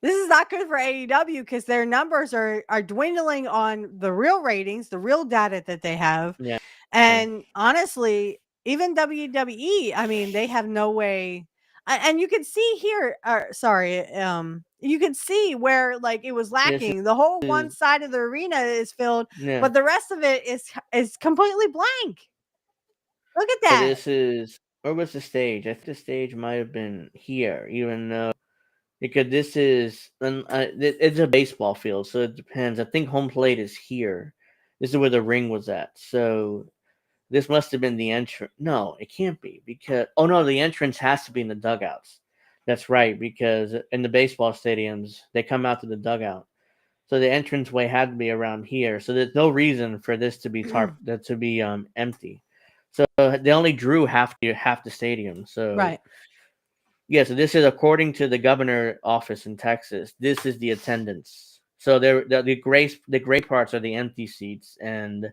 This is not good for AEW because their numbers are dwindling on the real ratings, the real data that they have. Yeah. And honestly, even WWE, I mean, they have no way. And you can see here, you can see where like it was This lacking. The whole one is side of the arena is filled, yeah. but the rest of it is completely blank. Look at So that. this is where was the stage? I think the stage might have been here, even though because this is it's a baseball field, so it depends. I think home plate is here. This is where the ring was at. So this must have been the entrance. No, it can't be because no, the entrance has to be in the dugouts. That's right, because in the baseball stadiums they come out to the dugout. So the entranceway had to be around here. So there's no reason for this to be empty. So they only drew half the stadium. So Right. yeah, so this is according to the governor office in Texas. This is the attendance. So the gray parts are the empty seats, and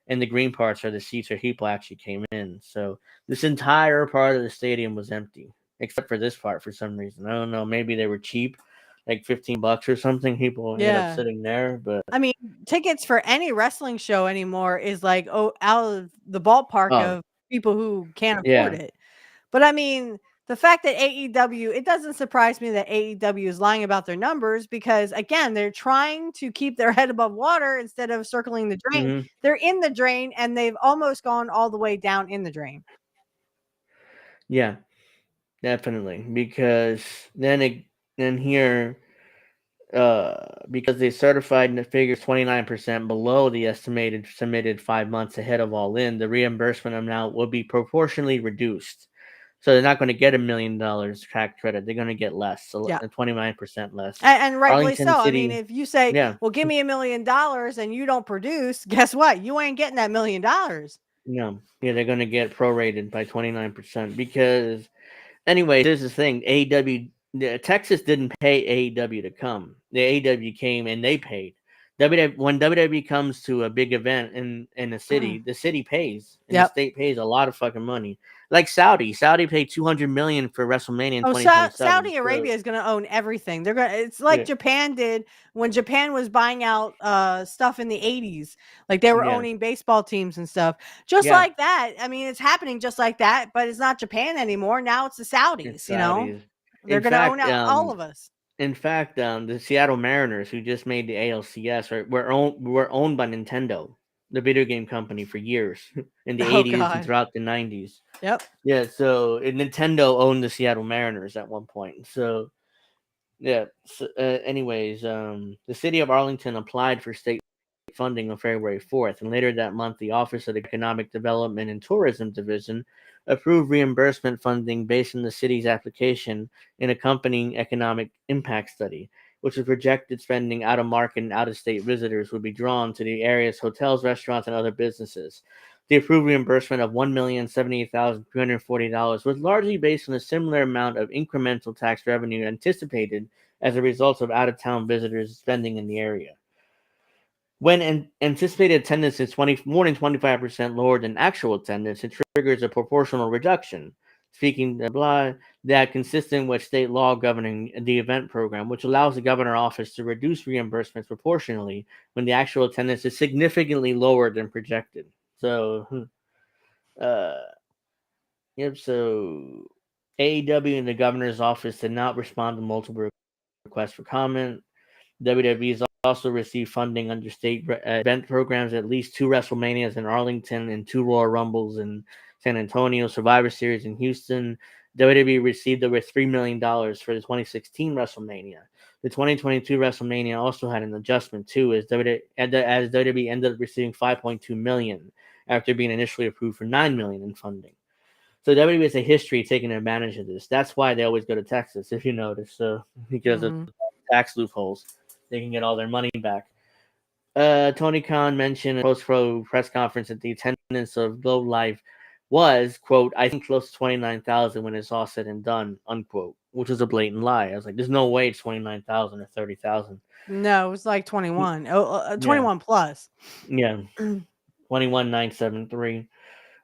the green parts are the seats where people actually came in. So this entire part of the stadium was empty, except for this part for some reason. I don't know. Maybe they were cheap, like $15 or something. People ended up Yeah. sitting there, but I mean, tickets for any wrestling show anymore is like out of the ballpark oh of people who can't afford yeah, it. But I mean, the fact that AEW, it doesn't surprise me that AEW is lying about their numbers because again, they're trying to keep their head above water instead of circling the drain. hmm They're in the drain and they've almost gone all the way down in the drain. yeah, definitely. Because then here. Because they certified the figures 29% below the estimated submitted 5 months ahead of All In, the reimbursement amount will be proportionally reduced. So they're not going to get $1 million tax credit. They're going to get less, so Yeah. 29% less. And rightfully Arlington so. I City, mean, if you say, yeah, well, give me $1 million and you don't produce, guess what? You ain't getting that $1 million. no, yeah, they're going to get prorated by 29% because anyway, this is the thing. Texas didn't pay AEW to come. The AEW came and they paid. When WWE comes to a big event in the city pays and the Yep. state pays a lot of fucking money. Like Saudi paid $200 million for WrestleMania in Oh, 2027. Saudi Arabia is going to own everything. They're going to, it's Yeah, like Japan did when Japan was buying out stuff in the 80s. Like they were yeah, owning baseball teams and stuff. Just yeah. like that. I mean, it's happening just like that, but it's not Japan anymore. Now it's the It's Saudis, Saudis. They're In going to own fact, out all of us. the Seattle Mariners, who just made the ALCS, were owned by Nintendo, the video game company, for years in the Oh, 80s and God. throughout the 90s. Yep. Yeah, so Nintendo owned the Seattle Mariners at one point. So yeah. So, anyways, the city of Arlington applied for state funding on February 4th, and later that month, the Office of Economic Development and Tourism Division approved reimbursement funding based on the city's application and accompanying economic impact study, which was projected spending out of market and out of state visitors would be drawn to the area's hotels, restaurants, and other businesses. The approved reimbursement of $1,078,340 was largely based on a similar amount of incremental tax revenue anticipated as a result of out of town visitors spending in the area. When anticipated attendance is more than 25% lower than actual attendance, it triggers a proportional reduction. Speaking blah, that consistent with state law governing the event program, which allows the governor office to reduce reimbursements proportionally when the actual attendance is significantly lower than projected. So, uh, yep. So AEW and the governor's office did not respond to multiple requests for comment. WWE has also received funding under state event programs, at least 2 WrestleManias in Arlington and 2 Royal Rumbles in San Antonio, Survivor Series in Houston. WWE received over $3 million for the 2016 WrestleMania. The 2022 WrestleMania also had an adjustment too, as WWE ended up receiving $5.2 million after being initially approved for $9 million in funding. So WWE has a history of taking advantage of this. That's why they always go to Texas, if you notice. So because of tax loopholes, they can get all their money back. Tony Khan mentioned in a post-pro press conference that the attendance of Globe Life was, quote, I think close to 29,000 when it's all said and done, unquote, which is a blatant lie. I was like, there's no way it's 29,000 or 30,000. No, it was like 21. Yeah. 21 plus. Yeah. 21,973.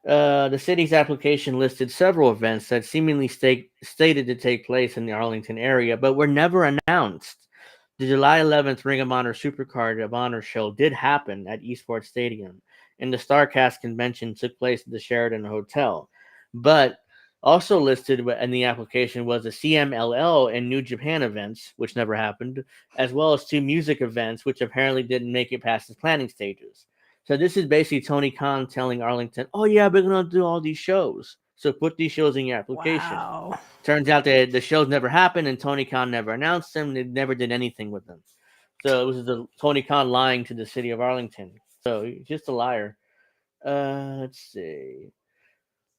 The city's application listed several events that seemingly stated to take place in the Arlington area, but were never announced. The July 11th Ring of Honor Supercard of Honor show did happen at Esports Stadium, and the StarCast convention took place at the Sheraton Hotel. But also listed in the application was the CMLL and New Japan events, which never happened, as well as 2 music events, which apparently didn't make it past the planning stages. So this is basically Tony Khan telling Arlington, oh yeah, we're going to do all these shows. So put these shows in your application. Wow. Turns out that the shows never happened and Tony Khan never announced them. They never did anything with them. So it was Tony Khan lying to the city of Arlington. So he's just a liar. Let's see.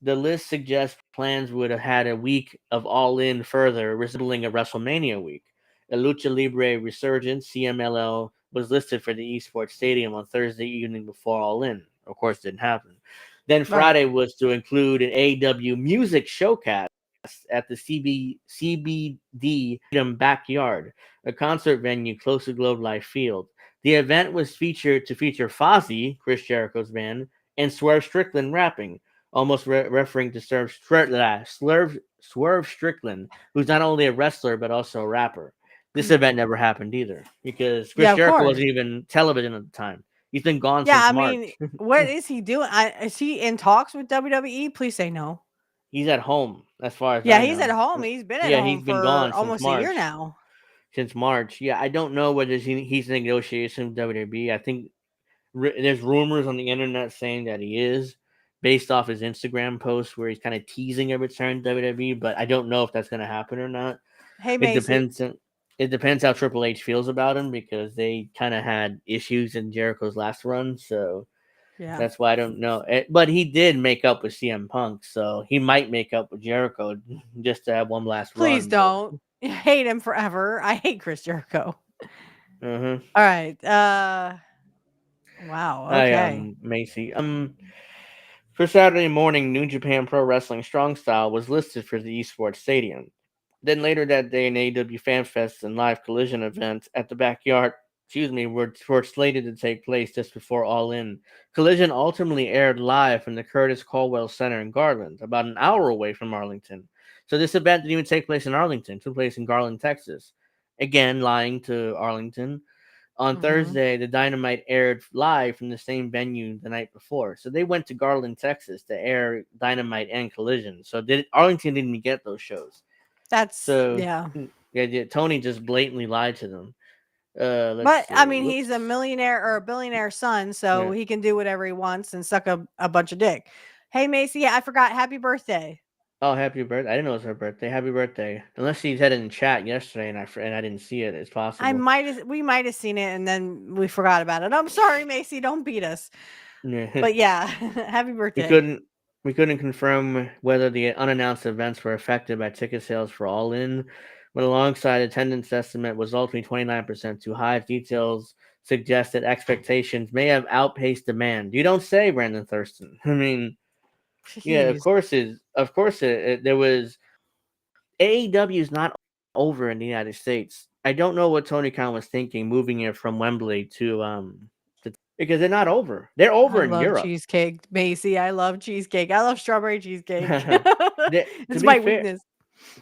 The list suggests plans would have had a week of All In further, resembling a WrestleMania week. A Lucha Libre Resurgence, CMLL, was listed for the Esports Stadium on Thursday evening before All In. Of course, didn't happen. Then Friday was to include an AEW music showcast at the CBD Backyard, a concert venue close to Globe Life Field. The event was featured to feature Fozzy, Chris Jericho's band, and Swerve Strickland rapping, almost referring to Swerve Strickland, who's not only a wrestler but also a rapper. This event never happened either because Chris Yeah, of Jericho course. wasn't even television at the time. He's been gone Yeah, since I March. mean, what is he doing? Is he in talks with WWE? Please say no. He's at home, as far as Yeah, I he's at know. home. He's been at Yeah, home he's been for gone since almost a year March. now. Since March, yeah, I don't know whether he's in negotiation with WWE. I think there's rumors on the internet saying that he is, based off his Instagram post where he's kind of teasing a return to WWE. But I don't know if that's going to happen or not. Hey, It Macy. depends. It depends how Triple H feels about him because they kind of had issues in Jericho's last run, so Yeah. that's why I don't know. But he did make up with CM Punk, so he might make up with Jericho just to have one last Please run. don't. I hate him forever. I hate Chris Jericho. Mm-hmm. All right. Wow. Okay. Macy. For Saturday morning, New Japan Pro Wrestling Strong Style was listed for the Esports Stadium. Then later that day, an AEW Fan Fest and live collision event at the backyard, were slated to take place just before All In. Collision ultimately aired live from the Curtis Caldwell Center in Garland, about an hour away from Arlington. So this event didn't even take place in Arlington; it took place in Garland, Texas. Again, lying to Arlington. On Thursday, the Dynamite aired live from the same venue the night before. So they went to Garland, Texas to air Dynamite and Collision. So Arlington didn't even get those shows. So yeah. Tony just blatantly lied to them. But I mean, he's a millionaire or a billionaire son, so he can do whatever he wants and suck a bunch of dick. Hey, Macy, I forgot. Happy birthday. Oh, happy birthday! I didn't know it was her birthday. Happy birthday! Unless she said it in chat yesterday and I didn't see it. It's possible. We might have seen it and then we forgot about it. I'm sorry, Macy. Don't beat us. But yeah, happy birthday. We couldn't confirm whether the unannounced events were affected by ticket sales for All In, but alongside attendance estimate was ultimately 29% too high. Details suggest that expectations may have outpaced demand. You don't say, Brandon Thurston. I mean, yeah, of course there was. AEW is not over in the United States. I don't know what Tony Khan was thinking moving it from Wembley to because they're not over. They're over in Europe. Cheesecake, Macy. I love cheesecake. I love strawberry cheesecake. It's my weakness.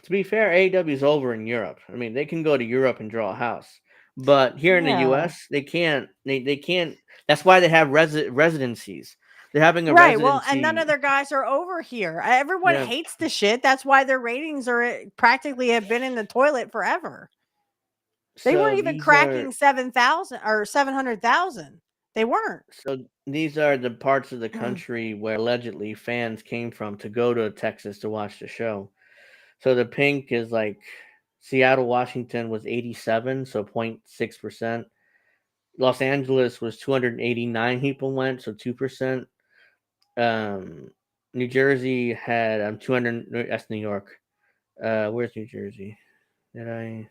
To be fair, AEW is over in Europe. I mean, they can go to Europe and draw a house, but here in the US, they can't. They can't. That's why they have residencies. They're having a residency. Well, and none of their guys are over here. Everyone hates the shit. That's why their ratings are practically have been in the toilet forever. They weren't even cracking 7,000 or 700,000. They weren't. So these are the parts of the country where allegedly fans came from to go to Texas to watch the show. So the pink is like Seattle, Washington was 87, so 0.6%. Los Angeles was 289 people went, so 2%. New Jersey had 200. That's New York. Where's New Jersey? Oh,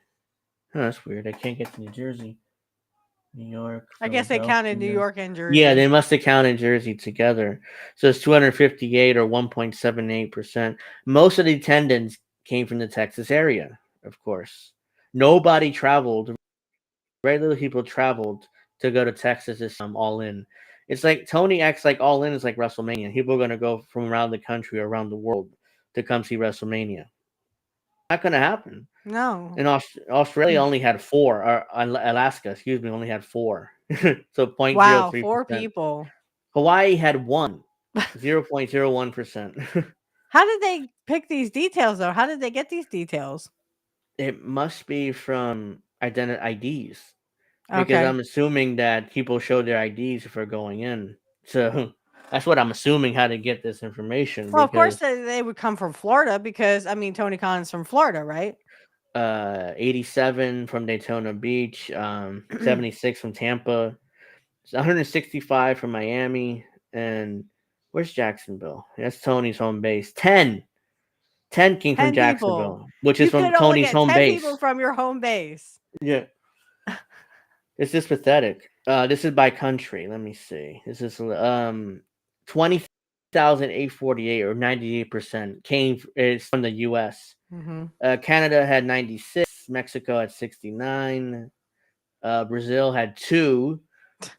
that's weird. I can't get to New Jersey. New York. I guess they counted New York and Jersey. Yeah, they must have counted Jersey together. So it's 258 or 1.78%. Most of the attendance came from the Texas area, of course. Nobody traveled. Very little people traveled to go to Texas this All In. It's like Tony acts like All In is like WrestleMania. People are going to go from around the country or around the world to come see WrestleMania. Not going to happen. No. And Australia only had 4. Or Alaska, only had 4. So 0.03%. Wow, 4 people. Hawaii had 1. 0.01%. How did they pick these details, though? How did they get these details? It must be from IDs. Because I'm assuming that people show their IDs if they're going in. So that's what I'm assuming how to get this information. Well, of course they would come from Florida because, I mean, Tony Khan's from Florida, right? 87 from Daytona Beach, 76 from Tampa, 165 from Miami, and where's Jacksonville? That's Tony's home base. 10 came from Jacksonville, which is from Tony's home base. 10 people from your home base. Yeah. This is pathetic. This is by country. Let me see. This is 20 8,848 or 98% is from the U.S. Mm-hmm. Canada had 96. Mexico had 69. Brazil had 2.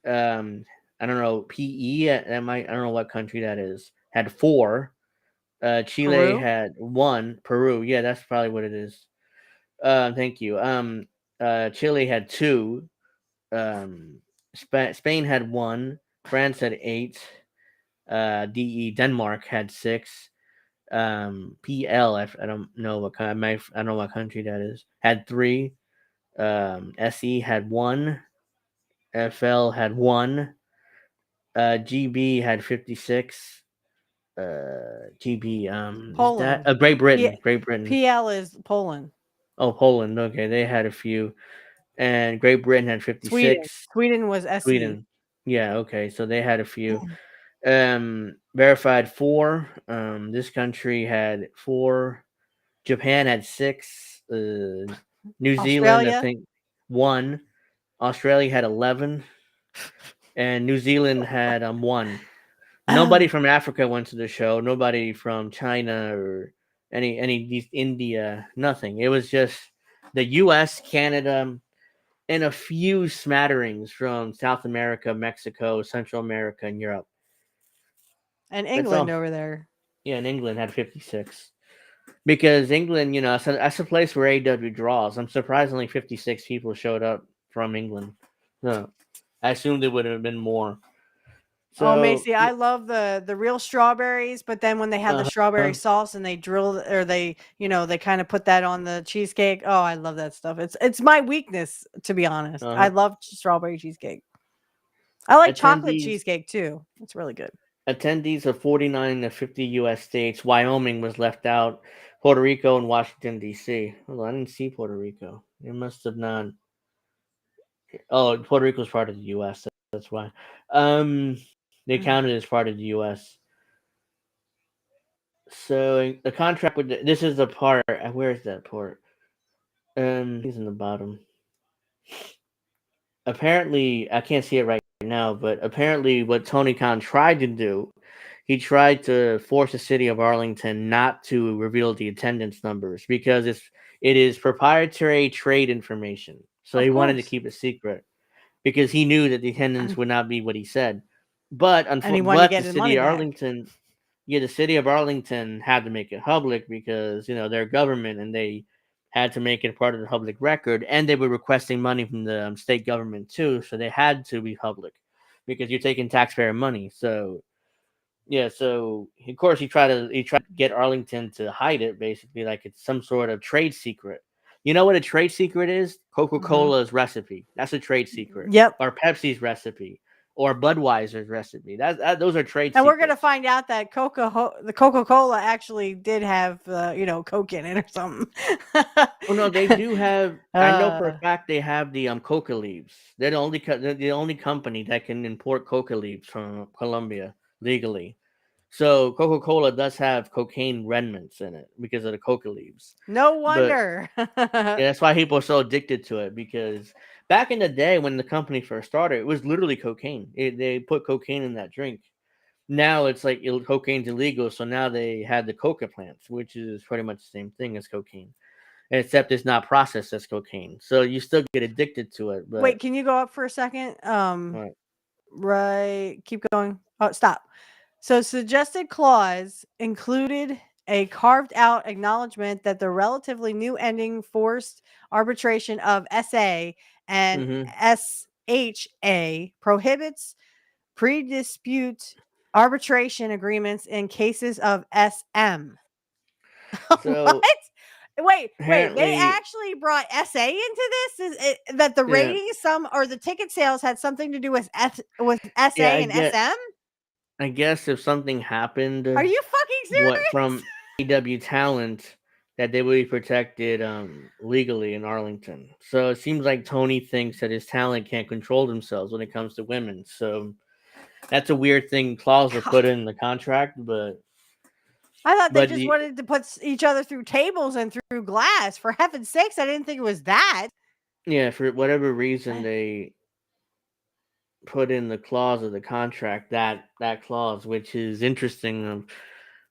I don't know, PE. I don't know what country that is. Had 4. Chile Peru? had 1. Peru, yeah, that's probably what it is. Thank you. Chile had 2. Spain had 1. France had 8. Denmark had 6. PL, I don't know what kind. I don't know what country that is. Had 3. SE had 1. FL had 1. GB had 56. GB. Is that Poland. Great Britain? P- Great Britain. PL is Poland. Oh, Poland. Okay, they had a few, and Great Britain had Sweden. 56. Sweden was SE. Sweden. Yeah. Okay, so they had a few. Verified 4. This country had 4. Japan had 6. New Zealand, I Australia. think, 1. Australia had 11, and New Zealand had 1. Nobody from Africa went to the show. Nobody from China or any India. Nothing. It was just the U.S., Canada, and a few smatterings from South America, Mexico, Central America, and Europe. And That's England all. over there. Yeah, and England had 56. Because England, that's a place where AEW draws. I'm surprised only 56 people showed up from England. No, I assumed it would have been more. Oh, So, Macy, I love the real strawberries, but then when they have the strawberry sauce and they drill or they kind of put that on the cheesecake. Oh, I love that stuff. It's my weakness, to be honest. I love strawberry cheesecake. I like chocolate cheesecake too. It's really good. Attendees of 49 to 50 U.S. states. Wyoming was left out. Puerto Rico and Washington, D.C. Well, I didn't see Puerto Rico. It must have not. Oh, Puerto Rico is part of the U.S. That's why. They counted as part of the U.S. So the contract with this is the part. Where is that part? He's in the bottom. Apparently, I can't see it right now, but apparently, what Tony Khan tried to do, he tried to force the city of Arlington not to reveal the attendance numbers because it is proprietary trade information. So he wanted to keep it secret because he knew that the attendance would not be what he said. But And he wanted to get the his city money of back. Arlington, the city of Arlington had to make it public because they're government and they had to make it part of the public record, and they were requesting money from the state government too, so they had to be public because you're taking taxpayer money. So yeah, so of course he tried to get Arlington to hide it, basically like it's some sort of trade secret. You know what a trade secret is? Coca-Cola's recipe. That's a trade secret. Yep. Or Pepsi's recipe. Or Budweiser's recipe. Those are trade And secrets. we're gonna find out that the Coca-Cola actually did have Coke in it or something. Oh no, they do have. I know for a fact they have the coca leaves. They're the only company that can import coca leaves from Colombia legally. So Coca-Cola does have cocaine remnants in it because of the coca leaves. No wonder. Yeah, that's why people are so addicted to it, because back in the day when the company first started, it was literally cocaine. They put cocaine in that drink. Now it's like cocaine's illegal, so now they had the coca plants, which is pretty much the same thing as cocaine, except it's not processed as cocaine. So you still get addicted to it. But Wait, can you go up for a second? Right. Keep going. Oh, stop. So suggested clause included a carved out acknowledgement that the relatively new ending forced arbitration of SA and SHA prohibits pre-dispute arbitration agreements in cases of SM. so Wait, they apparently, actually brought SA into this? Is it that the ratings or the ticket sales had something to do with SA and SM? I guess if something happened, Are you fucking serious? from AEW talent, that they would be protected legally in Arlington. So it seems like Tony thinks that his talent can't control themselves when it comes to women. So that's a weird thing clause to put in the contract, but I thought they just wanted to put each other through tables and through glass. For heaven's sakes, I didn't think it was that. Yeah, for whatever reason, they put in the clause of the contract that clause, which is interesting of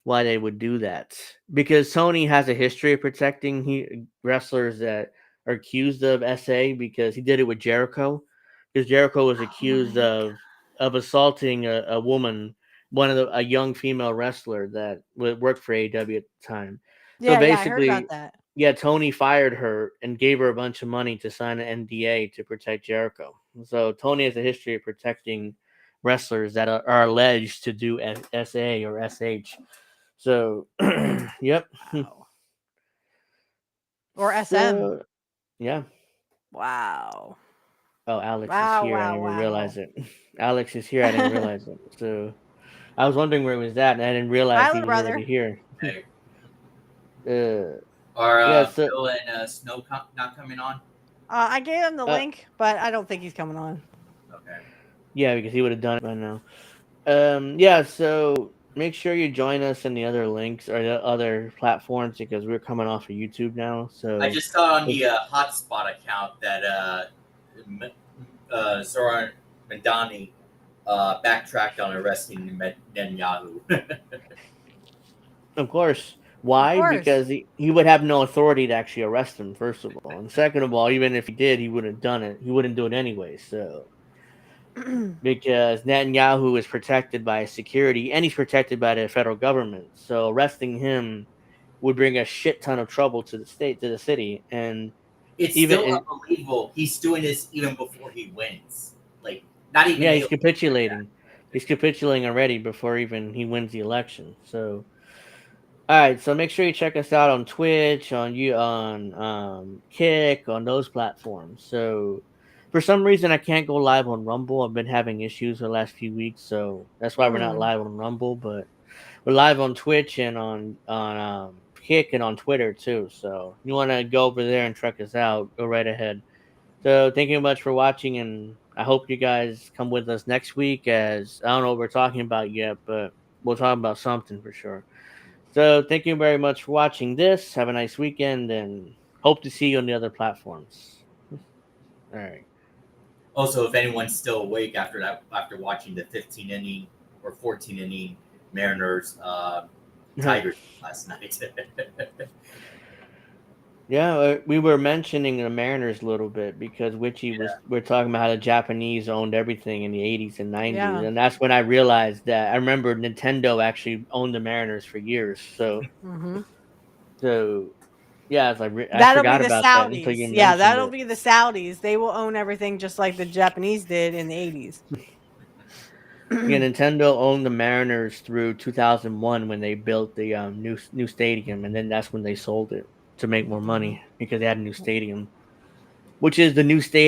why they would do that. Because Tony has a history of protecting wrestlers that are accused of SA because he did it with Jericho. Because Jericho was accused of assaulting a woman, a young female wrestler that worked for AEW at the time. So Yeah, I heard about basically, that. yeah, Tony fired her and gave her a bunch of money to sign an NDA to protect Jericho. So Tony has a history of protecting wrestlers that are alleged to do SA or SH. So, yep. Wow. Or SM. So, yeah. Wow. Oh, Alex is Wow, here. I wow, didn't even wow. realize it. Alex is here. I didn't realize it. So, I was wondering where he was at, and I didn't realize Hi, he little was already brother. here. Hey, Uh, are yeah. So, Bill and Snow not coming on? I gave him the uh, link, but I don't think he's coming on. Okay. yeah, because he would have done it by now. Yeah. So make sure you join us in the other links or the other platforms because we're coming off of YouTube now. So I just saw on the Hotspot account that Zoran Mandani backtracked on arresting Netanyahu. of course. Of Why? course. Because he would have no authority to actually arrest him, first of all. And second of all, even if he did, he wouldn't have done it. He wouldn't do it anyway. So, because Netanyahu is protected by security and he's protected by the federal government. So, arresting him would bring a shit ton of trouble to the city. And It's even, still unbelievable. He's doing this even before he wins. Like, not even. yeah, he's capitulating. He's capitulating already before even he wins the election. So, all right, so make sure you check us out on Twitch, on Kick, on those platforms. So for some reason I can't go live on Rumble. I've been having issues the last few weeks, so that's why we're not live on Rumble, but we're live on Twitch and on Kick and on Twitter too. So if you want to go over there and check us out, go right ahead. So thank you much for watching, and I hope you guys come with us next week. As I don't know what we're talking about yet, but we'll talk about something for sure. So thank you very much for watching this. Have a nice weekend and hope to see you on the other platforms. All right. Also, if anyone's still awake after watching the 15 inning or 14 inning Mariners Tigers last night. Yeah, we were mentioning the Mariners a little bit because we're talking about how the Japanese owned everything in the 80s and 90s. Yeah. And that's when I realized that I remember Nintendo actually owned the Mariners for years. So yeah, it's like I That'll be forgot the about that until you Saudis. Yeah, mentioned that'll it. be the Saudis. They will own everything just like the Japanese did in the 80s. Yeah, Nintendo owned the Mariners through 2001 when they built the new stadium, and then that's when they sold it to make more money because they had a new stadium, which is the new stadium